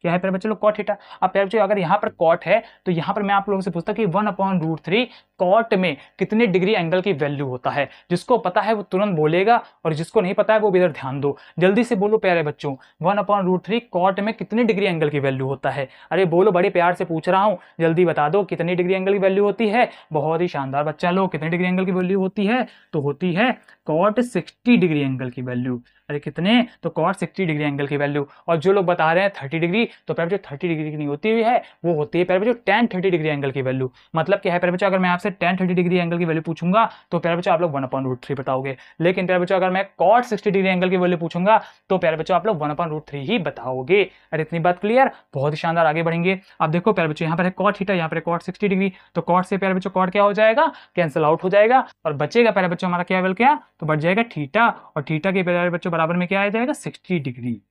क्या है प्यारे बच्चों लोग, कॉट थीटा। अब प्यारे बच्चों अगर यहाँ पर कॉट है तो यहाँ पर मैं आप लोगों से पूछता कि 1/√3 कॉट में कितने डिग्री एंगल की वैल्यू होता है। जिसको पता है वो तुरंत बोलेगा और जिसको नहीं पता है वो भी इधर ध्यान दो, जल्दी से बोलो प्यारे बच्चों 1/√3 कॉट में कितने डिग्री एंगल की वैल्यू होता है। अरे बोलो, बड़े प्यार से पूछ रहा हूँ, जल्दी बता दो कितनी डिग्री एंगल की वैल्यू होती है। बहुत ही शानदार बच्चा लोग, कितने डिग्री एंगल की वैल्यू होती है, तो होती है कॉट 60 डिग्री एंगल की वैल्यू। अरे कितने, तो कॉट 60 डिग्री एंगल की वैल्यू। और जो लोग बता रहे हैं 30 डिग्री, तो प्यारे बच्चों 30 डिग्री की नहीं होती हुई है, वो होती है प्यारे बच्चों tan 30 डिग्री एंगल की वैल्यू। मतलब क्या है प्यारे बच्चों, अगर मैं आपसे tan 30 डिग्री एंगल की वैल्यू पूछूंगा तो प्यारे बच्चों आप लोग 1/√3 बताओगे। लेकिन प्यारे बच्चों अगर मैं cot 60 डिग्री एंगल की वैल्यू पूछूंगा तो प्यारे बच्चों आप लोग 1/√3 ही बताओगे। अरे इतनी बात क्लियर, बहुत ही शानदार, आगे बढ़ेंगे। अब देखो प्यारे बच्चों यहाँ पर है cot थीटा, यहाँ पर है cot 60 डिग्री, तो cot से प्यारे बच्चों cot क्या हो जाएगा, कैंसिल आउट हो जाएगा और बचेगा प्यारे बच्चों हमारा क्या, क्या तो बढ़ जाएगा थीटा, और थीटा के प्यारे बच्चों बराबर में क्या आ जाएगा, 60 डिग्री।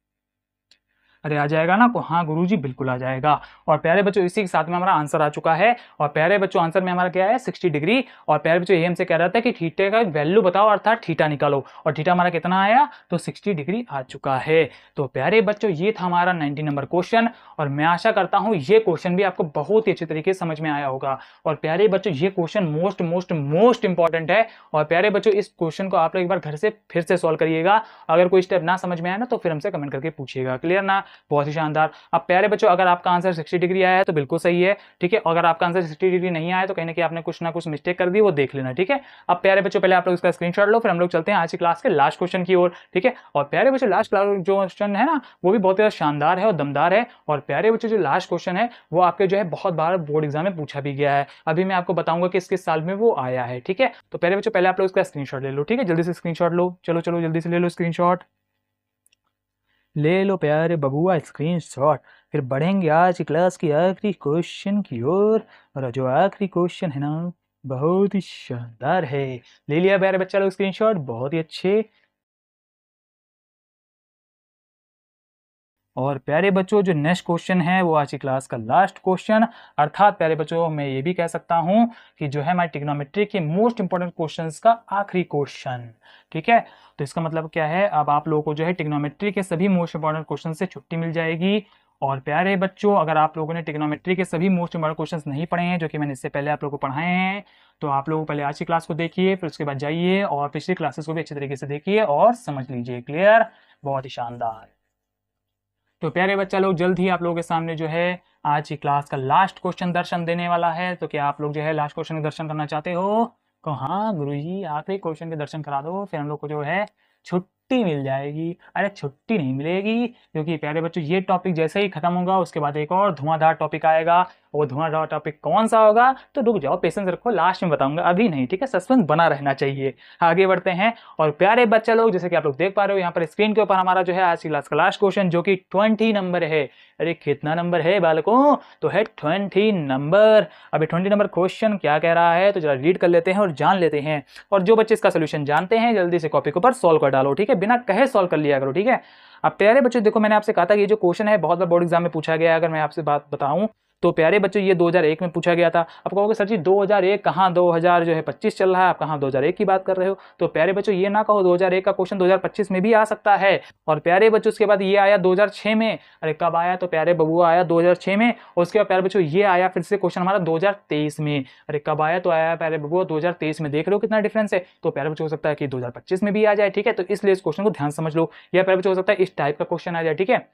अरे आ जाएगा ना, को हाँ गुरुजी बिल्कुल आ जाएगा। और प्यारे बच्चों इसी के साथ में हमारा आंसर आ चुका है। और प्यारे बच्चों आंसर में हमारा क्या है, 60 डिग्री। और प्यारे बच्चों ये हमसे कह रहा था कि थीटे का वैल्यू बताओ, अर्थात थीटा निकालो, और थीटा हमारा कितना आया, तो 60 डिग्री आ चुका है। तो प्यारे बच्चों ये था हमारा 90 नंबर क्वेश्चन, और मैं आशा करता हूँ ये क्वेश्चन भी आपको बहुत ही अच्छे तरीके से समझ में आया होगा। और प्यारे बच्चों ये question most most most important है। और प्यारे बच्चों इस क्वेश्चन को आप लोग एक बार घर से फिर से सॉल्व करिएगा। अगर कोई स्टेप ना समझ में आए ना तो फिर हमसे कमेंट करके पूछिएगा, क्लियर ना, बहुत ही शानदार। अब प्यारे बच्चों अगर आपका आंसर 60 डिग्री आया है तो बिल्कुल सही है, ठीक है। अगर आपका आंसर 60 डिग्री नहीं आया तो कहीं ना कहीं आपने कुछ ना कुछ मिस्टेक कर दी, वो देख लेना, ठीक है। अब प्यारे बच्चों पहले आप लोग इसका स्क्रीनशॉट लो, फिर हम लोग चलते हैं आज की क्लास के लास्ट क्वेश्चन की ओर, ठीक है। और प्यारे बच्चों लास्ट जो क्वेश्चन है ना वो भी बहुत ज्यादा शानदार है और दमदार है। और प्यारे बच्चों जो लास्ट क्वेश्चन है वो आपके जो है बहुत बार बोर्ड एग्जाम में पूछा भी गया है। अभी मैं आपको बताऊंगा कि किस साल में वो आया है, ठीक है। तो प्यारे बच्चों पहले आप लोग इसका स्क्रीनशॉट ले लो, ठीक है, जल्दी से स्क्रीनशॉट लो, चलो चलो जल्दी से ले लो स्क्रीनशॉट, ले लो प्यारे बबुआ स्क्रीनशॉट। फिर बढ़ेंगे आज की क्लास की आखिरी क्वेश्चन की ओर। और जो आखिरी क्वेश्चन है ना बहुत ही शानदार है। ले लिया प्यारे बच्चा लोग स्क्रीनशॉट, बहुत ही अच्छे। और प्यारे बच्चों जो नेक्स्ट क्वेश्चन है वो आज की क्लास का लास्ट क्वेश्चन, अर्थात प्यारे बच्चों मैं ये भी कह सकता हूं कि जो है हमारी ट्रिग्नोमेट्री के मोस्ट इंपॉर्टेंट क्वेश्चंस का आखिरी क्वेश्चन, ठीक है। तो इसका मतलब क्या है, अब आप लोगों को जो है ट्रिग्नोमेट्री के सभी मोस्ट इंपॉर्टेंट क्वेश्चन से छुट्टी मिल जाएगी। और प्यारे बच्चों अगर आप लोगों ने ट्रिग्नोमेट्री के सभी मोस्ट इंपॉर्टेंट क्वेश्चंस नहीं पढ़े हैं, जो कि मैंने इससे पहले आप लोगों को पढ़ाए हैं, तो आप लोग पहले आज की क्लास को देखिए, फिर उसके बाद जाइए और पिछली क्लासेस को भी अच्छे तरीके से देखिए और समझ लीजिए, क्लियर, बहुत ही शानदार। तो प्यारे बच्चा लोग जल्द ही आप लोगों के सामने जो है आज की क्लास का लास्ट क्वेश्चन दर्शन देने वाला है। तो क्या आप लोग जो है लास्ट क्वेश्चन के दर्शन करना चाहते हो, तो हाँ गुरुजी आखिरी क्वेश्चन के दर्शन करा दो, फिर हम लोग को जो है छुट्टी मिल जाएगी। अरे छुट्टी नहीं मिलेगी, क्योंकि प्यारे बच्चों ये टॉपिक जैसे ही खत्म होगा उसके बाद एक और धुआंधार टॉपिक आएगा। वो धुआंधार टॉपिक कौन सा होगा, तो रुक जाओ, पेशेंस रखो, लास्ट में बताऊंगा, अभी नहीं, ठीक है, सस्पेंस बना रहना चाहिए। आगे बढ़ते हैं। और प्यारे बच्चा लोग जैसे कि आप लोग देख पा रहे हो यहाँ पर स्क्रीन के ऊपर हमारा जो है आज की क्लास का लास्ट क्वेश्चन, जो कि 20 नंबर है। अरे कितना नंबर है बालकों, तो है 20 नंबर। अभी 20 नंबर क्वेश्चन क्या कह रहा है तो जरा रीड कर लेते हैं और जान लेते हैं। और जो बच्चे इसका सोल्यूशन जानते हैं जल्दी से कॉपी के ऊपर सॉल्व कर डालो, ठीक है, बिना कहे सॉल्व कर लिया करो, ठीक है। अब प्यारे बच्चों देखो मैंने आपसे कहा था कि ये जो क्वेश्चन है बहुत बार बोर्ड एग्जाम में पूछा गया है। अगर मैं आपसे बात बताऊं तो प्यारे बच्चों ये 2001 में पूछा गया था। अब कहोगे सर जी 2001 कहाँ, 2000 जो है 25 चल रहा है, आप कहाँ 2001 की बात कर रहे हो। तो प्यारे बच्चों ये ना कहो, 2001 का क्वेश्चन 2025 में भी आ सकता है। और प्यारे बच्चों उसके बाद ये आया 2006 में। अरे कब आया, तो प्यारे बबुआ आया 2006 में। और उसके बाद प्यारे बच्चों ये आया फिर से क्वेश्चन हमारा 2023 में। अरे कब आया, तो आया प्यारे बबुआ 2023 में। देख रहे हो कितना डिफरेंस है। तो प्यारे बच्चों हो सकता है कि 2025 में भी आ जाए, ठीक है। तो इसलिए इस क्वेश्चन को ध्यान समझ लो, या प्यारे बच्चों हो सकता है इस टाइप का क्वेश्चन आ जाए, ठीक है।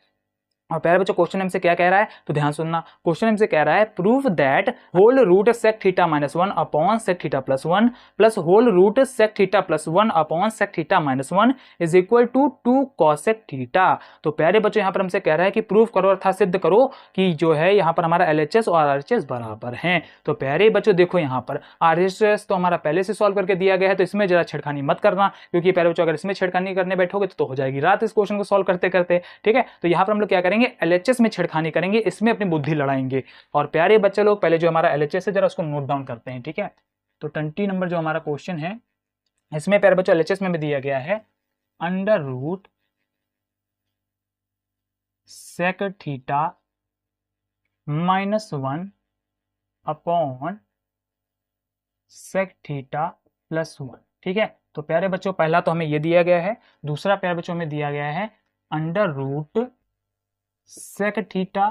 और प्यारे बच्चों क्वेश्चन हमसे क्या कह रहा है, तो ध्यान सुनना। क्वेश्चन हमसे कह रहा है prove that whole root sec theta -1 upon sec theta +1 plus whole root sec theta +1 upon sec theta -1 is equal to 2 cosec theta. तो प्यारे बच्चों यहाँ पर हमसे कह रहा है कि प्रूव करो अर्थात सिद्ध करो कि जो है यहाँ पर हमारा LHS और RHS बराबर हैं। तो प्यारे बच्चों देखो यहाँ पर RHS तो हमारा पहले से सॉल्व करके दिया गया है, तो इसमें जरा छेड़खानी मत करना, क्योंकि प्यारे बच्चों अगर इसमें छेड़खानी करने बैठोगे तो हो जाएगी रात इस क्वेश्चन को सॉल्व करते करते, ठीक है। तो यहाँ पर हम लोग क्या करेंगे, LHS में छेड़खानी करेंगे, इसमें अपनी बुद्धि लड़ाएंगे। और प्यारे बच्चे लोग पहले जो हमारा LHS है जरा उसको नोट डाउन करते हैं, ठीक है। तो 20 नंबर जो हमारा क्वेश्चन है इसमें प्यारे बच्चों LHS में भी दिया गया है under root sec theta -1 upon sec theta +1, ठीक है। तो प्यारे बच्चों पहला तो हमें ये दिया गया है, दूसरा प्यारे बच्चों में दिया गया है under root sec theta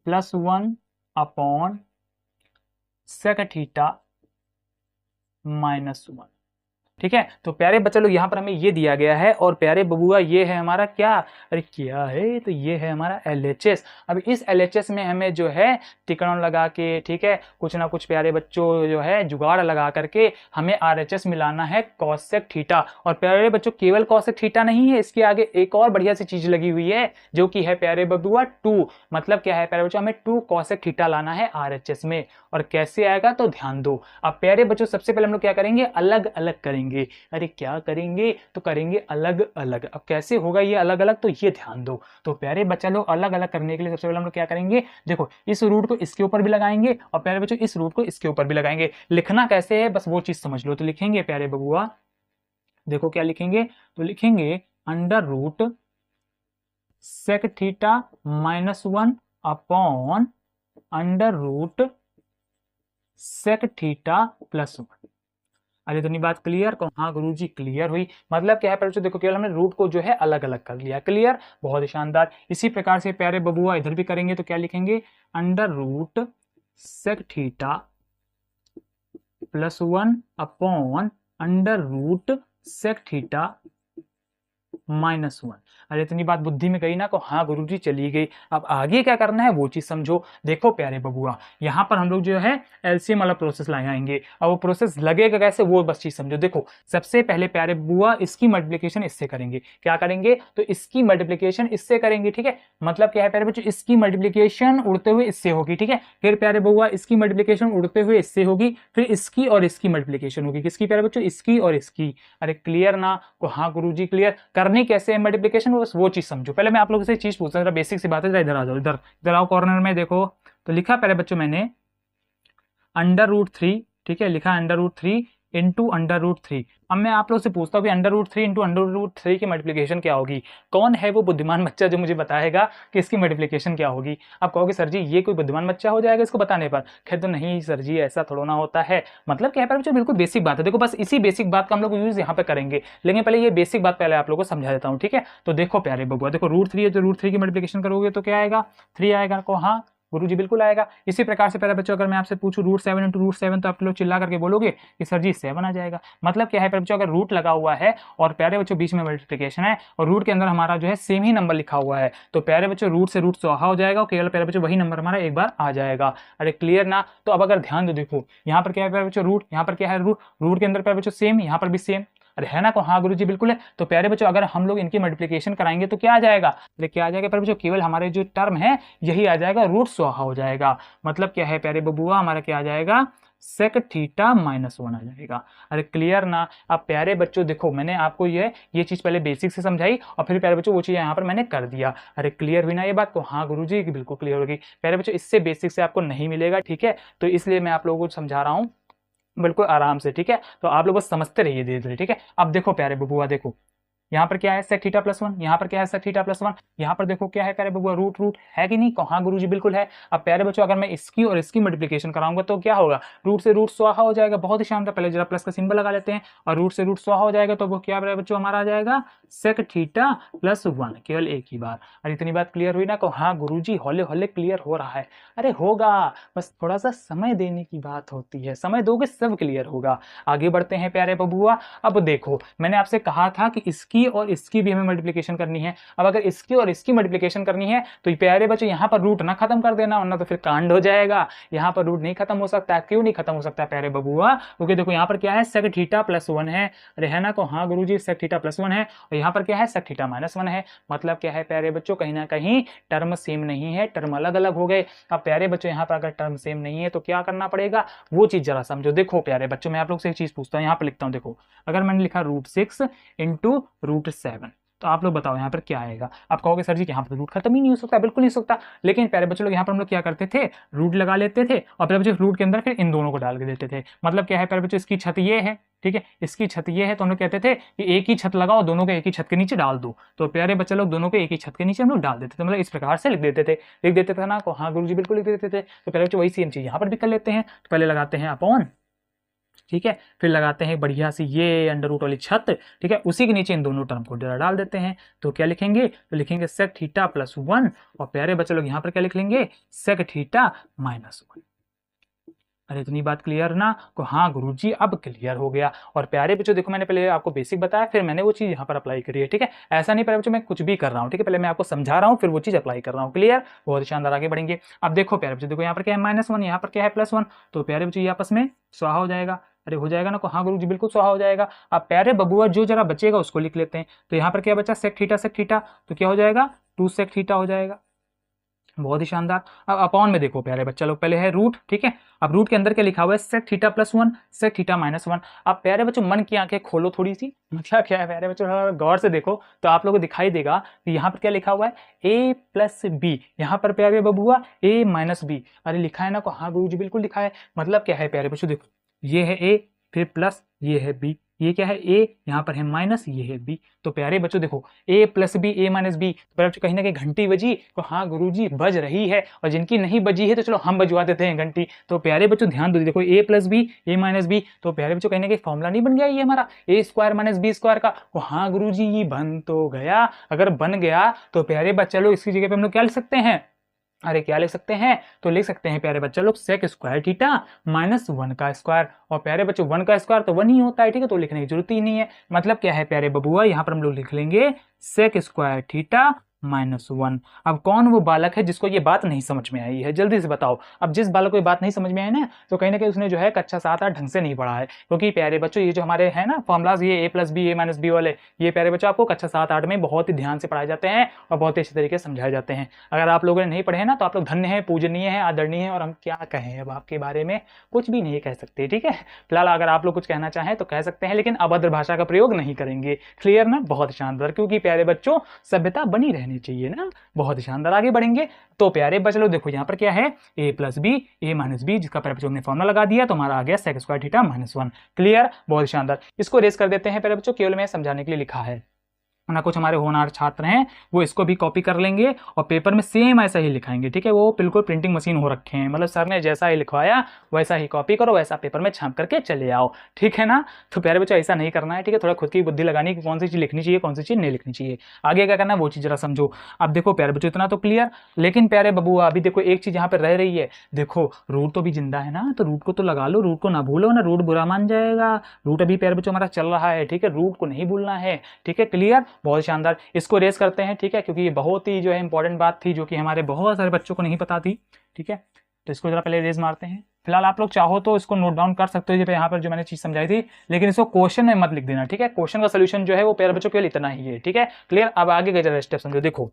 plus 1 upon sec theta minus 1। ठीक है, तो प्यारे बच्चे लोग यहाँ पर हमें ये दिया गया है और प्यारे बबुआ ये है हमारा क्या, अरे क्या है, तो ये है हमारा LHS। अब इस LHS में हमें जो है टिकड़म लगा के, ठीक है, कुछ ना कुछ प्यारे बच्चों जो है जुगाड़ लगा करके हमें RHS मिलाना है कॉसेक थीटा। और प्यारे बच्चों केवल कॉसेक थीटा नहीं है, इसके आगे एक और बढ़िया सी चीज लगी हुई है जो कि है प्यारे बबुआ 2। मतलब क्या है प्यारे बच्चों, हमें 2 कॉसेक थीटा लाना है RHS में। और कैसे आएगा तो ध्यान दो। अब प्यारे बच्चों सबसे पहले हम लोग क्या करेंगे, अलग अलग करेंगे। अरे क्या करेंगे, तो करेंगे अलग अलग। अब कैसे होगा ये अलग अलग, तो ये ध्यान दो। तो प्यारे बच्चा लोग अलग अलग करने के लिए सबसे पहले हम लोग क्या करेंगे, देखो इस रूट को इसके ऊपर भी लगाएंगे और प्यारे बच्चों इस रूट को इसके ऊपर भी लगाएंगे। लिखना कैसे है बस वो चीज समझ लो। तो लिखेंगे प्यारे बबुआ, देखो क्या लिखेंगे, तो लिखेंगे under root sec theta minus 1 upon under root sec theta plus 1। अरे इतनी बात क्लियर, हाँ गुरुजी क्लियर हुई। मतलब क्या है प्यारे बच्चों, देखो केवल हमने रूट को जो है अलग अलग कर लिया। क्लियर, बहुत ही शानदार। इसी प्रकार से प्यारे बबुआ इधर भी करेंगे तो क्या लिखेंगे, under root sec theta plus 1 upon under root sec theta minus 1। अरे इतनी बात बुद्धि में गई ना, को हाँ गुरुजी चली गई। अब आगे क्या करना है वो चीज समझो। देखो प्यारे बबुआ, यहाँ पर हम लोग जो है एलसीएम वाला प्रोसेस लगाएंगे। अब वो प्रोसेस लगेगा कैसे वो बस चीज समझो। देखो सबसे पहले प्यारे बबुआ इसकी मल्टीप्लिकेशन इससे करेंगे। क्या करेंगे, तो इसकी मल्टीप्लिकेशन इससे करेंगे। ठीक है, मतलब क्या है प्यारे बच्चों, इसकी मल्टीप्लिकेशन उड़ते हुए इससे होगी। ठीक है, फिर प्यारे बबुआ इसकी मल्टीप्लिकेशन उड़ते हुए इससे होगी, फिर इसकी और इसकी मल्टीप्लिकेशन होगी। किसकी प्यारे बच्चों, इसकी और इसकी। अरे क्लियर ना, को हाँ गुरुजी क्लियर। करनी कैसे है मल्टीप्लिकेशन, बस वो चीज समझो। पहले मैं आप लोगों से चीज पूछता हूं, बेसिक सी बात है। इधर आ जाओ, इधर इधर आओ कॉर्नर में। देखो तो लिखा पहले बच्चों मैंने अंडर रूट 3। ठीक है, लिखा under root 3 into under root 3। अब मैं आप लोग से पूछता हूँ कि under root 3 into under root 3 की मल्टीप्लिकेशन क्या होगी। कौन है वो बुद्धिमान बच्चा जो मुझे बताएगा कि इसकी मल्टीप्लिकेशन क्या होगी। आप कहोगे सर जी ये कोई बुद्धिमान बच्चा हो जाएगा इसको बताने पर। खैर तो नहीं सर जी, ऐसा थोड़ा ना होता है। मतलब क्या है बच्चों, बिल्कुल बेसिक बात है। देखो बस इसी बेसिक बात का हम लोग यूज यहाँ पे करेंगे, लेकिन पहले ये बेसिक बात पहले आप लोगों को समझा देता हूँ। ठीक है, तो देखो प्यारे बबुआ, देखो रूट 3 है तो रूट 3 की मल्टीप्लिकेशन करोगे तो क्या आएगा, 3 आएगा। को हाँ गुरुजी बिल्कुल आएगा। इसी प्रकार से पहले बच्चों अगर मैं आपसे पूछूं रूट 7 इंटू रूट 7, तो आप लोग चिल्ला करके बोलोगे कि सर जी 7 आ जाएगा। मतलब क्या है प्यारे बच्चों, अगर रूट लगा हुआ है और प्यारे बच्चों बीच में मल्टीप्लिकेशन है और रूट के अंदर हमारा जो है सेम ही नंबर लिखा हुआ है, तो प्यारे बच्चों रूट से रूट स्वाहा हो जाएगा और केवल प्यारे बच्चों वही नंबर हमारा एक बार आ जाएगा। अरे क्लियर ना। तो अब अगर ध्यान दो, देखो यहाँ पर क्या है प्यारे बच्चों रूट, यहाँ पर क्या है रूट, रूट के अंदर प्यारे बच्चों सेम, यहाँ पर भी सेम। अरे है ना, को हाँ गुरुजी बिल्कुल है। तो प्यारे बच्चों अगर हम लोग इनकी मल्टीप्लिकेशन कराएंगे तो क्या आ जाएगा, अरे क्या आ जाएगा प्यारे बच्चों, केवल हमारे जो टर्म है यही आ जाएगा, रूट स्वाहा हो जाएगा। मतलब क्या है प्यारे बबुआ, हमारा क्या आ जाएगा, सेक थीटा माइनस 1 आ जाएगा। अरे क्लियर ना। अब प्यारे बच्चों देखो मैंने आपको ये चीज पहले बेसिक से समझाई और फिर प्यारे बच्चों वो चीज यहाँ पर मैंने कर दिया। अरे क्लियर हुई ना ये बात, को हाँ गुरुजी बिल्कुल क्लियर होगी। प्यारे बच्चों इससे बेसिक से आपको नहीं मिलेगा। ठीक है, तो इसलिए मैं आप लोगों को समझा रहा हूँ बिल्कुल आराम से। ठीक है, तो आप लोग बस समझते रहिए धीरे धीरे। ठीक है, अब देखो प्यारे बबुआ, देखो यहाँ पर क्या है सेक थीटा प्लस 1, यहाँ पर क्या है सेक थीटा प्लस 1, यहाँ पर देखो क्या है प्यारे बबुआ रूट, रूट है कि नहीं, हाँ गुरुजी बिल्कुल है। अब प्यारे बच्चों अगर मैं इसकी और इसकी मल्टीप्लिकेशन कराऊंगा तो क्या होगा, रूट से रूट स्वाहा हो जाएगा। बहुत ही शानदार, पहले जरा प्लस का सिंबल लगा लेते हैं और रूट से रूट स्वाहा हो जाएगा तो वो क्या प्यारे बच्चों हमारा आ जाएगा सेक थीटा प्लस 1, केवल एक ही बार। अरे इतनी बात क्लियर हुई ना, को हाँ गुरुजी हौले हौले क्लियर हो रहा है। अरे होगा, बस थोड़ा सा समय देने की बात होती है, समय दोगे सब क्लियर होगा। आगे बढ़ते हैं प्यारे बबुआ। अब देखो मैंने आपसे कहा था कि इसकी और इसकी भी हमें मल्टीप्लिकेशन करनी है। अब अगर इसकी और इसकी मल्टीप्लिकेशन करनी है तो प्यारे बच्चों यहाँ पर रूट ना खत्म कर देना, वरना तो फिर कांड हो जाएगा। यहाँ पर रूट नहीं खत्म हो सकता। क्यों नहीं खत्म हो सकता प्यारे बबुआ, क्योंकि देखो यहाँ पर क्या है सेक थीटा प्लस 1 है। अरे है ना, को हाँ गुरुजी सेक थीटा प्लस 1 है और यहाँ पर क्या है सेक थीटा माइनस 1 है। मतलब क्या है प्यारे बच्चों, कहीं ना कहीं टर्म सेम नहीं है, टर्म अलग अलग हो गए। अब प्यारे बच्चों यहाँ पर अगर टर्म सेम नहीं है तो क्या करना पड़ेगा, वो चीज जरा समझो। देखो प्यारे बच्चों मैं आप लोग से एक चीज पूछता हूँ, यहाँ पर लिखता हूँ। देखो अगर मैंने लिखा रूट 6 इंटू रूट 7, तो आप लोग बताओ यहाँ पर क्या आएगा। आप कहोगे सर जी यहाँ पर रूट खत्म ही नहीं हो सकता, बिल्कुल नहीं हो सकता। लेकिन प्यारे बच्चों लोग यहाँ पर हम लोग क्या करते थे, रूट लगा लेते थे और प्यारे बच्चों रूट के अंदर फिर इन दोनों को डाल के देते थे। मतलब क्या है प्यारे बच्चों, इसकी छत ये है, ठीक है, इसकी छत ये है, तो हम लोग कहते थे कि एक ही छत लगाओ, दोनों को एक ही छत के नीचे डाल दो। तो प्यारे बच्चे लोग दोनों को एक ही छत के नीचे हम लोग डाल देते थे, मतलब इस प्रकार से लिख देते थे ना, को हाँ गुरुजी बिल्कुल लिख देते थे। तो प्यारे बच्चों वही सेम चीज यहाँ पर भी कर लेते हैं। तो पहले लगाते हैं अपॉन ठीक है, फिर लगाते हैं बढ़िया सी ये अंडर रूट वाली छत, ठीक है, उसी के नीचे इन दोनों टर्म को डाल देते हैं। तो क्या लिखेंगे, तो लिखेंगे सेक थीटा प्लस 1, और प्यारे बच्चे लोग यहाँ पर क्या लिख लेंगे, सेक थीटा माइनस 1। अरे इतनी बात क्लियर ना, तो हाँ गुरुजी अब क्लियर हो गया। और प्यारे बच्चों देखो, मैंने पहले आपको बेसिक बताया, फिर मैंने वो चीज़ यहाँ पर अप्लाई करी है, ठीक है, ऐसा नहीं प्यारे बच्चों मैं कुछ भी कर रहा हूँ, ठीक है, पहले मैं आपको समझा रहा हूँ फिर वो चीज़ अप्लाई कर रहा हूँ। क्लियर, बहुत ही शानदार, आगे बढ़ेंगे। अब देखो प्यारे बच्चों, देखो यहाँ पर क्या है -1, यहाँ पर क्या है +1, तो प्यारे बच्चों ये आपस में स्वाहा हो जाएगा। अरे हो जाएगा ना, को हाँ गुरुजी बिल्कुल स्वाहा हो जाएगा। अब प्यारे बबुआ जो जरा बचेगा उसको लिख लेते हैं। तो यहाँ पर क्या बचा, सेक थीटा, तो क्या हो जाएगा, 2 सेक थीटा हो जाएगा। बहुत ही शानदार। अब अपॉन में देखो प्यारे बच्चा लोग, पहले है रूट, ठीक है, अब रूट के अंदर क्या लिखा हुआ है, sec theta plus 1, sec theta minus 1। अब प्यारे बच्चों मन की आंखें खोलो थोड़ी सी, मतलब क्या है प्यारे बच्चों, गौर से देखो तो आप लोगों को दिखाई देगा कि यहाँ पर क्या लिखा हुआ है, a प्लस बी, यहाँ पर प्यारे बबुआ a माइनस बी। अरे लिखा है ना को, हाँ गुरुजी बिल्कुल लिखा है। मतलब क्या है प्यारे बच्चों, देखो ये है a, फिर प्लस ये है b, ये क्या है a, यहाँ पर है माइनस, ये है b। तो प्यारे बच्चों देखो a plus B, a minus B, तो प्यारे बच्चों कहीं ना कहीं घंटी बजी, तो हाँ गुरुजी बज रही है। और जिनकी नहीं बजी है तो चलो हम बजवा देते हैं घंटी। तो प्यारे बच्चों ध्यान दो, देखो a plus B, a minus B, तो प्यारे बच्चों कहीं ना कहीं फॉर्मूला नहीं बन गया ये हमारा a square minus B square का, तो हाँ गुरुजी ये बन तो गया। अगर बन गया तो प्यारे बच्चे लोग इसकी जगह पे हम लोग क्या लिख सकते हैं, अरे क्या लिख सकते हैं, तो लिख सकते हैं प्यारे बच्चे लोग सेक स्क्वायर थीटा माइनस 1 का स्क्वायर। और प्यारे बच्चों 1 का स्क्वायर तो 1 ही होता है, ठीक है, तो लिखने की जरूरत ही नहीं है। मतलब क्या है प्यारे बबुआ, यहाँ पर हम लोग लिख लेंगे सेक स्क्वायर थीटा -1। अब कौन वो बालक है जिसको ये बात नहीं समझ में आई है, जल्दी से बताओ। अब जिस बालक को ये बात नहीं समझ में आई ना, तो कहीं ना कहीं उसने जो है कक्षा 7-8 ढंग से नहीं पढ़ा है। क्योंकि प्यारे बच्चों ये जो हमारे हैं ना फॉर्मुलाज, ये a plus B, a minus B वाले, ये प्यारे बच्चों आपको कक्षा 7-8 में बहुत ही ध्यान से पढ़ाए जाते हैं और बहुत ही अच्छे तरीके से समझाए जाते हैं। अगर आप लोगों ने नहीं पढ़े ना, तो आप लोग धन्य है, पूजनीय है, आदरणीय है, और हम क्या कहें अब आपके बारे में, कुछ भी नहीं कह सकते, ठीक है। फिलहाल अगर आप लोग कुछ कहना चाहें तो कह सकते हैं, लेकिन अभद्र भाषा का प्रयोग नहीं करेंगे। क्लियर ना, बहुत शानदार, क्योंकि प्यारे बच्चों सभ्यता बनी रहनी चाहिए ना। बहुत ही शानदार, आगे बढ़ेंगे। तो प्यारे बच्चे लोग देखो यहाँ पर क्या है, a plus B, a minus B, जिसका प्यारे बच्चों ने फॉर्मुला लगा दिया, तो हमारा आ गया सेक स्क्वायर थीटा -1। क्लियर, बहुत शानदार। इसको रेस कर देते हैं प्यारे बच्चों, केवल मैं समझाने के लिए लिखा है ना, कुछ हमारे होनहार छात्र हैं वो इसको भी कॉपी कर लेंगे और पेपर में सेम ऐसा ही लिखाएंगे, ठीक है, वो बिल्कुल प्रिंटिंग मशीन हो रखे हैं, मतलब सर ने जैसा ही लिखवाया वैसा ही कॉपी करो, वैसा पेपर में छाप करके चले आओ, ठीक है ना। तो प्यारे बच्चों ऐसा नहीं करना है, ठीक है, थोड़ा खुद की बुद्धि लगानी कि कौन सी चीज़ लिखनी चाहिए, कौन सी चीज़ नहीं लिखनी चाहिए, आगे क्या करना है वो चीज़ जरा समझो। अब देखो प्यारे बच्चों इतना तो क्लियर, लेकिन प्यारे बबुआ अभी देखो एक चीज़ यहाँ पर रह रही है, देखो रूट तो भी जिंदा है ना, तो रूट को तो लगा लो, रूट को ना भूलो ना, रूट बुरा मान जाएगा। रूट अभी प्यारे बच्चों हमारा चल रहा है, ठीक है, रूट को नहीं भूलना है, ठीक है, क्लियर, बहुत शानदार। इसको रेस करते हैं, ठीक है, क्योंकि ये बहुत ही जो है इंपॉर्टेंट बात थी जो कि हमारे बहुत सारे बच्चों को नहीं पता थी, ठीक है। तो इसको जरा पहले रेस मारते हैं। फिलहाल आप लोग चाहो तो इसको नोट डाउन कर सकते हो यहाँ पर जो मैंने चीज समझाई थी, लेकिन इसको क्वेश्चन में मत लिख देना, ठीक है। क्वेश्चन का सोल्यूशन जो है वो प्यारे बच्चों केवल इतना ही है, ठीक है, क्लियर। अब आगे का जरा स्टेप समझो, देखो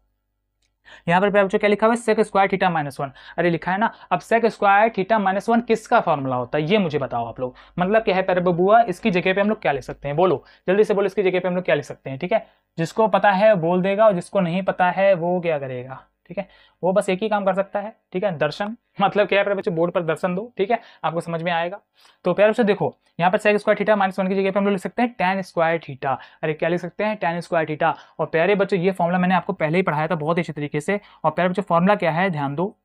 यहाँ पर प्यारे बच्चों क्या लिखा हुआ है, सेक स्क्वायर थीटा -1। अरे लिखा है ना, अब सेक स्क्वायर थीटा -1 किसका फॉर्मूला होता है ये मुझे बताओ आप लोग। मतलब क्या है प्यारे बबुआ, इसकी जगह पे हम लोग क्या लिख सकते हैं, बोलो जल्दी से बोलो, इसकी जगह पे हम लोग क्या लिख सकते हैं, ठीक है। जिसको पता है बोल देगा और जिसको नहीं पता है वो क्या करेगा, ठीक है, वो बस एक ही काम कर सकता है, ठीक है, दर्शन। मतलब क्या है प्यारे बच्चों, बोर्ड पर दर्शन दो, ठीक है, आपको समझ में आएगा। तो प्यारे बच्चों देखो यहाँ पर सेक स्क्वायर थीटा -1 की जगह पे हम लोग लिख सकते हैं tan स्क्वायर थीटा। अरे क्या लिख सकते हैं, tan स्क्वायर थीटा। और प्यारे बच्चों ये फॉर्मूला मैंने आपको पहले ही पढ़ाया था बहुत ही अच्छे तरीके से। और प्यारे बच्चों फॉर्मूला क्या है ध्यान दो,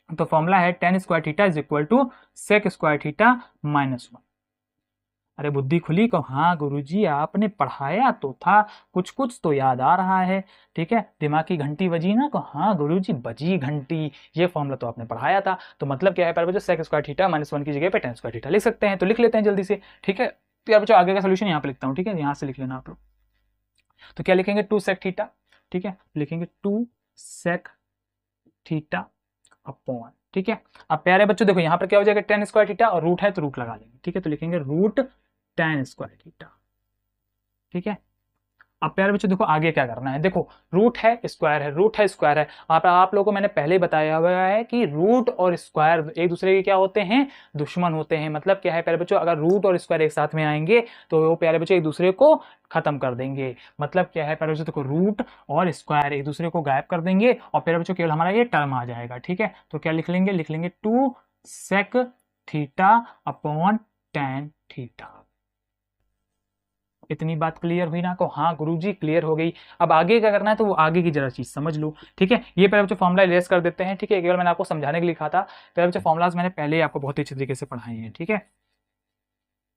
तो फॉर्मूला है tan square theta is equal to sec square theta -1। अरे बुद्धि खुली को, हाँ गुरुजी आपने पढ़ाया तो था, कुछ कुछ तो याद आ रहा है, ठीक है, दिमाग की घंटी बजी ना, को हाँ गुरुजी बजी घंटी, ये फॉर्मूला तो आपने पढ़ाया था। तो मतलब क्या है प्यारे बच्चों, सेक स्क्वायर थीटा -1 की जगह पे tan स्क्वायर थीटा लिख सकते हैं, तो लिख लेते हैं जल्दी से, ठीक है। तो यार बच्चों आगे का सोल्यूशन यहाँ पे लिखता हूँ, ठीक है, यहाँ से लिख लेना आप लोग। तो क्या लिखेंगे, 2 सेक थीटा, ठीक है, लिखेंगे 2 सेक थीटा अपॉन, ठीक है। अब प्यारे बच्चों देखो यहाँ पर क्या हो जाएगा, tan स्क्वायर थीटा, और रूट है तो रूट लगा लेंगे, ठीक है, तो लिखेंगे रूट tan स्क्वायर थीटा, ठीक है। अब प्यारे बच्चों देखो आगे क्या करना है, देखो रूट है स्क्वायर है, रूट है स्क्वायर है। आप लोगों को मैंने पहले ही बताया हुआ है कि रूट और स्क्वायर एक दूसरे के क्या होते हैं, दुश्मन होते हैं। मतलब क्या है प्यारे बच्चों, अगर रूट और स्क्वायर एक साथ में आएंगे तो वो प्यारे बच्चों एक दूसरे को खत्म कर देंगे। मतलब क्या है प्यारे बच्चों, देखो रूट और स्क्वायर एक दूसरे को गायब कर देंगे और प्यारे बच्चों केवल हमारा ये टर्म आ जाएगा, ठीक है। तो क्या लिख लेंगे, लिख लेंगे 2 sec theta upon tan theta. इतनी बात क्लियर हुई ना, को हाँ गुरुजी क्लियर हो गई। अब आगे क्या करना है, तो वो आगे की जरा चीज समझ लो, ठीक है। ये पहले बच्चों फॉर्मुला इरेज कर देते हैं, ठीक है, केवल मैंने आपको समझाने के लिए लिखा था। पहले बच्चों फॉर्मुलाज मैंने पहले ही आपको बहुत ही अच्छे तरीके से पढ़ाए हैं, ठीक है।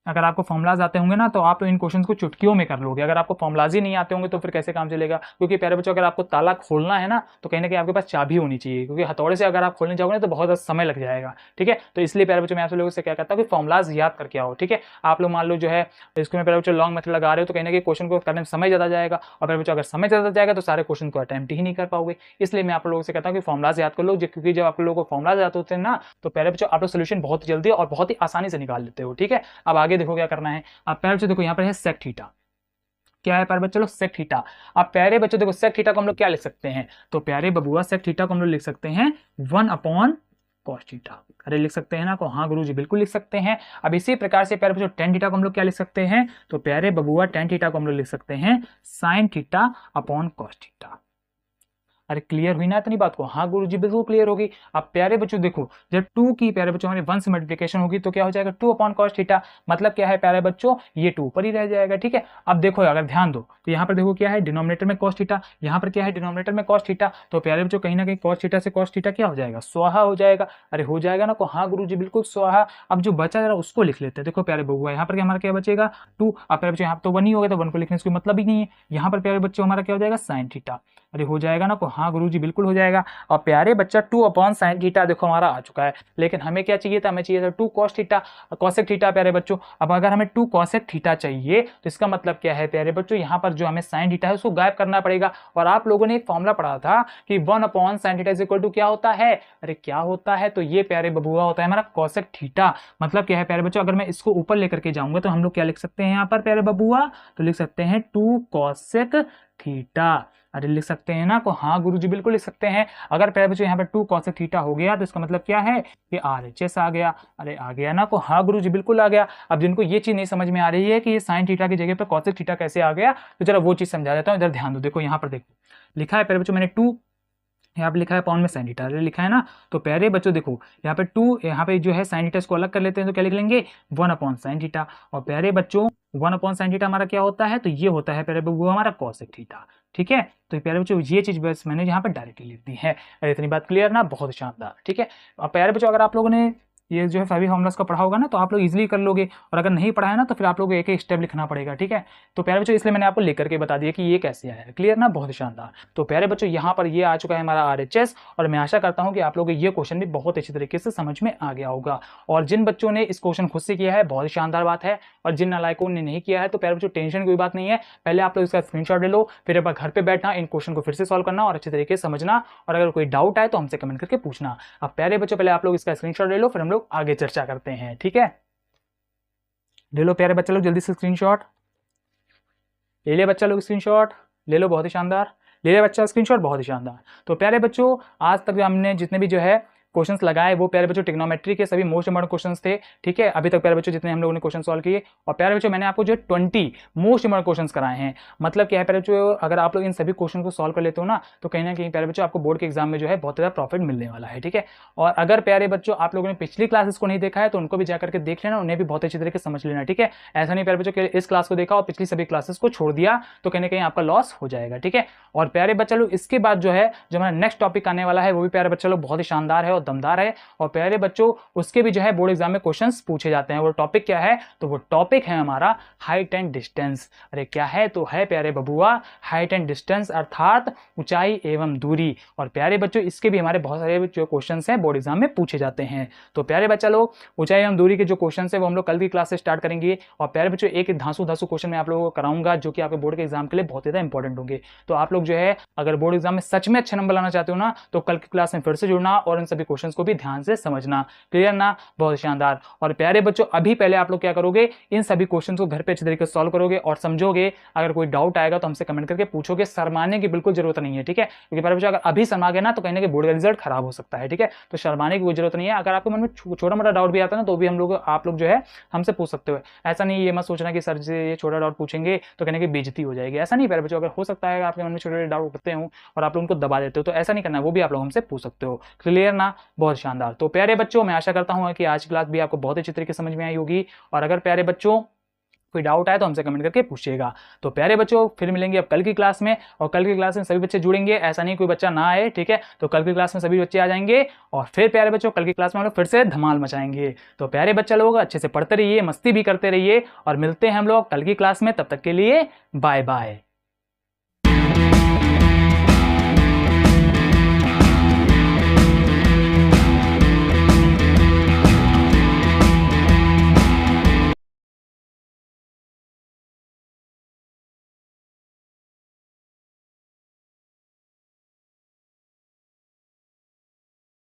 अगर आपको फॉर्मुलाज आते होंगे ना तो आप इन क्वेश्चंस को चुटकियों में कर लोगे। अगर आपको फॉर्मुलाज ही नहीं आते होंगे तो फिर कैसे काम चलेगा? क्योंकि प्यारे बच्चों अगर आपको ताला खोलना है ना तो कहीं ना कहीं आपके पास चाबी होनी चाहिए, क्योंकि हथौड़े से अगर आप खोलने जाओगे ना तो बहुत ज़्यादा समय लग जाएगा। ठीक है, तो इसलिए प्यारे बच्चों मैं आप लोगों से क्या कहता हूँ कि फॉर्मुलाज याद करके आओ। ठीक है, आप लोग मान लो जो है इसको में प्यारे बच्चों लॉन्ग मेथड लगा रहे हो तो कहीं ना कहीं क्वेश्चन को करने में समय ज़्यादा जाएगा, और प्यारे बच्चों अगर समय ज़्यादा जाएगा तो सारे क्वेश्चन को अटेम्प्ट ही नहीं कर पाओगे। इसलिए मैं आप लोगों से कहता हूँ कि फॉर्मुलाज याद कर लो, क्योंकि जब आप लोगों को फॉर्मुलाज याद होते हैं ना तो प्यारे बच्चों आप लोग सोल्यूशन बहुत जल्दी और बहुत ही आसानी से निकाल लेते हो। ठीक है, अब आगे देखो क्या करना है। अब प्यारे बच्चों देखो यहाँ पर है सेक थीटा। क्या है प्यारे बच्चों? Sec theta. अब प्यारे बच्चों देखो सेक थीटा को हम लोग क्या लिख सकते हैं? तो प्यारे बबुआ सेक थीटा को हम लोग लिख सकते हैं 1 cos थीटा। अरे लिख सकते हैं ना? को हाँ गुरुजी बिल्कुल लिख सकते हैं। अब इसी प्रकार से प्यारे बच्चों tan थीटा को हम लोग क्या लिख सकते हैं? तो प्यारे बबुआ tan थीटा को हम लोग लिख सकते हैं sin theta upon cos theta. अरे क्लियर हुई ना इतनी बात को? हाँ गुरुजी बिल्कुल क्लियर होगी। अब प्यारे बच्चों देखो जब 2 की प्यारे बच्चों हमारे 1 से मल्टीप्लिकेशन होगी तो क्या हो जाएगा? 2 अपॉन cos थीटा। मतलब क्या है प्यारे बच्चों? ये 2 ऊपर ही रह जाएगा। ठीक है, अब देखो अगर ध्यान दो तो यहाँ पर देखो क्या है? डिनोमिनेटर में cos थीटा, यहाँ पर क्या है? डिनोमिनेटर में cos थीटा। तो प्यारे बच्चों कहीं ना कहीं cos थीटा से cos थीटा क्या हो जाएगा? स्वाहा हो जाएगा। अरे हो जाएगा ना? को हाँ गुरुजी बिल्कुल स्वाहा। अब जो बचा जरा उसको लिख लेते हैं। देखो प्यारे बबुआ यहाँ पर हमारा क्या बचेगा? 2। अब प्यारे बच्चों यहाँ तो 1 ही होगा तो 1 को लिखने से कोई मतलब ही नहीं है। यहाँ पर प्यारे बच्चों हमारा क्या हो जाएगा? sin theta. अरे हो जाएगा ना? को हाँ गुरुजी बिल्कुल हो जाएगा। और प्यारे बच्चा 2 अपॉन sin थीटा देखो हमारा आ चुका है। लेकिन हमें क्या चाहिए था? हमें चाहिए था 2 cos थीटा, cosec थीटा प्यारे बच्चों। अब अगर हमें 2 cosec थीटा चाहिए तो इसका मतलब क्या है प्यारे बच्चों? यहाँ पर जो हमें sin थीटा है उसको गायब करना पड़ेगा। और आप लोगों ने एक फॉर्मूला पढ़ा था कि 1 upon sin theta is equal to क्या होता है? अरे क्या होता है? तो ये प्यारे बबुआ होता है हमारा cosec थीटा। मतलब क्या है प्यारे बच्चों? अगर मैं इसको ऊपर लेकर के जाऊंगा तो हम लोग क्या लिख सकते हैं यहाँ पर प्यारे बबुआ? तो लिख सकते हैं 2 cosec थीटा। अरे लिख सकते हैं ना? को हाँ गुरुजी बिल्कुल लिख सकते हैं। अगर प्यारे बच्चों यहाँ पर 2 cosec थीटा हो गया तो इसका मतलब क्या है? कि RHS आ गया। अरे आ गया ना? को हाँ गुरुजी बिल्कुल आ गया। अब जिनको ये चीज नहीं समझ में आ रही है कि ये sin थीटा की जगह पर cosec थीटा कैसे आ गया, तो जरा वो चीज समझा देता हूँ। इधर ध्यान दो, देखो यहाँ पर देखो लिखा है प्यारे बच्चों मैंने 2 यहाँ पे लिखा है अपॉन में sin थीटा लिखा है ना? तो प्यारे बच्चों देखो यहाँ पे 2 यहाँ पे जो है sin थीटा इसको अलग कर लेते हैं तो क्या लिख लेंगे? 1 अपॉन sin थीटा। और प्यारे बच्चों 1 अपॉन sin थीटा हमारा क्या होता है? तो ये होता है प्यारे बच्चों हमारा cosec थीटा। ठीक है, तो प्यारे बच्चों ये चीज बस मैंने यहाँ पर डायरेक्टली लिख दी है। अरे इतनी बात क्लियर ना? बहुत शानदार। ठीक है, और प्यारे बच्चों अगर आप लोगों ने ये जो है सभी फॉर्मुलास का पढ़ा होगा ना तो आप लोग इजीली कर लोगे, और अगर नहीं पढ़ा है ना तो फिर आप लोग एक एक स्टेप लिखना पड़ेगा। ठीक है, तो प्यारे बच्चों इसलिए मैंने आपको लेकर के बता दिया कि ये कैसे आया है। क्लियर ना? बहुत शानदार। तो प्यारे बच्चों यहाँ पर ये आ चुका है हमारा RHS, और मैं आशा करता हूँ कि आप लोगों को ये क्वेश्चन भी बहुत अच्छी तरीके से समझ में आ गया होगा। और जिन बच्चों ने इस क्वेश्चन खुद से किया है बहुत ही शानदार बात है, और जिन नालायकों ने नहीं किया है तो प्यारे बच्चों टेंशन की कोई बात नहीं है। पहले आप लोग इसका स्क्रीनशॉट ले लो, फिर एक बार घर पे बैठना, इन क्वेश्चन को फिर से सॉल्व करना और अच्छे तरीके से समझना, और अगर कोई डाउट आए तो हमसे कमेंट करके पूछना। अब प्यारे बच्चों पहले आप लोग इसका स्क्रीनशॉट ले लो, फिर हम लोग आगे चर्चा करते हैं। ठीक है, ले लो प्यारे बच्चे लोग जल्दी से स्क्रीनशॉट ले लिया। बच्चा लोग स्क्रीनशॉट ले लो, बहुत ही शानदार। ले लिया बच्चा स्क्रीनशॉट, बहुत ही शानदार। तो प्यारे बच्चों आज तक हमने जितने भी जो है क्वेश्चंस लगाए वो प्यारे बच्चों ट्रिग्नोमेट्री के सभी मोस्ट इंपॉर्टेंट क्वेश्चंस थे। ठीक है, अभी तक प्यारे बच्चों जितने हम लोगों ने क्वेश्चन सॉल्व किए, और प्यारे बच्चों मैंने आपको जो 20 मोस्ट इंपॉर्टेंट क्वेश्चंस कराए हैं। मतलब क्या है प्यारे बच्चों? अगर आप लोग इन सभी क्वेश्चन को सॉल्व कर लेते हो ना तो कहीं ना कहीं प्यारे बच्चों आपको बोर्ड के एग्जाम में जो है बहुत ज़्यादा प्रॉफिट मिलने वाला है। ठीक है, और अगर प्यारे बच्चों आप लोगों ने पिछली क्लासेस को नहीं देखा है तो उनको भी जाकर के देख लेना, उन्हें भी बहुत अच्छी तरीके से समझ लेना। ठीक है, ऐसा नहीं प्यारे बच्चों कि इस क्लास को देखा और पिछली सभी क्लासेस को छोड़ दिया तो कहीं ना कहीं आपका लॉस हो जाएगा। ठीक है, और प्यारे बच्चा लोग इसके बाद जो है जो हमारा नेक्स्ट टॉपिक आने वाला है वो भी प्यारे बच्चा लोग बहुत ही शानदार है और दमदार है। और प्यारे बच्चों उसके भी जो है बोर्ड एग्जाम में क्वेश्चंस पूछे जाते हैं। वो टॉपिक क्या है? तो वो टॉपिक है हमारा हाइट एंड डिस्टेंस। अरे क्या है? तो है प्यारे बबुआ हाइट एंड डिस्टेंस, अर्थात ऊंचाई एवं दूरी। और प्यारे बच्चों इसके भी हमारे बहुत सारे जो क्वेश्चंस हैं बोर्ड एग्जाम में पूछे जाते हैं। तो प्यारे बच्चा लोग ऊंचाई एवं दूरी के जो क्वेश्चन है वो हम लोग कल की क्लास से स्टार्ट करेंगे। और प्यारे बच्चों एक धांसू क्वेश्चन मैं आप लोगों को कराऊंगा जो कि आपके बोर्ड के एग्जाम के लिए बहुत ज्यादा इंपॉर्टेंट होंगे। तो आप लोग जो है अगर बोर्ड एग्जाम में सच में अच्छे नंबर लाना चाहते हो ना तो कल की क्लास में फिर से जुड़ना और इन सभी क्वेश्चंस को भी ध्यान से समझना। क्लियर ना? बहुत शानदार। और प्यारे बच्चों अभी पहले आप लोग क्या करोगे? इन सभी क्वेश्चंस को घर पे अच्छे तरीके से सॉल्व करोगे और समझोगे। अगर कोई डाउट आएगा तो हमसे कमेंट करके पूछोगे, शर्माने की बिल्कुल जरूरत नहीं है। ठीक है, क्योंकि प्यारे बच्चों अगर अभी शर्मा गए ना तो कहीं ना कहीं बोर्ड का रिजल्ट खराब हो सकता है। ठीक है, तो शर्माने की कोई जरूरत नहीं है। अगर आपके मन में छोटा मोटा डाउट भी आता है ना तो भी आप लोग जो है हमसे पूछ सकते हो। ऐसा नहीं ये मत सोचना कि सर से ये छोटा डाउट पूछेंगे तो कहने की बेइज्जती हो जाएगी। ऐसा नहीं प्यारे बच्चों, अगर हो सकता है आपके मन में छोटे छोटे डाउट उठते हो और आप लोग उनको दबा देते हो तो ऐसा नहीं करना, वो भी आप लोग हमसे पूछ सकते हो। क्लियर ना? बहुत शानदार। तो प्यारे बच्चों मैं आशा करता हूं कि आज की क्लास भी आपको बहुत अच्छी तरीके से समझ में आई होगी। और अगर प्यारे बच्चों कोई डाउट आए तो हमसे कमेंट करके पूछिएगा। तो प्यारे बच्चों, फिर मिलेंगे अब कल की क्लास में, और कल की क्लास में सभी बच्चे जुड़ेंगे, ऐसा नहीं कोई बच्चा ना आए, ठीक है। तो कल की क्लास में सभी बच्चे आ जाएंगे, और फिर प्यारे बच्चों कल की क्लास में हम लोग फिर से धमाल मचाएंगे। तो प्यारे बच्चा लोग अच्छे से पढ़ते रहिए, मस्ती भी करते रहिए, और मिलते हैं हम लोग कल की क्लास में। तब तक के लिए बाय बाय।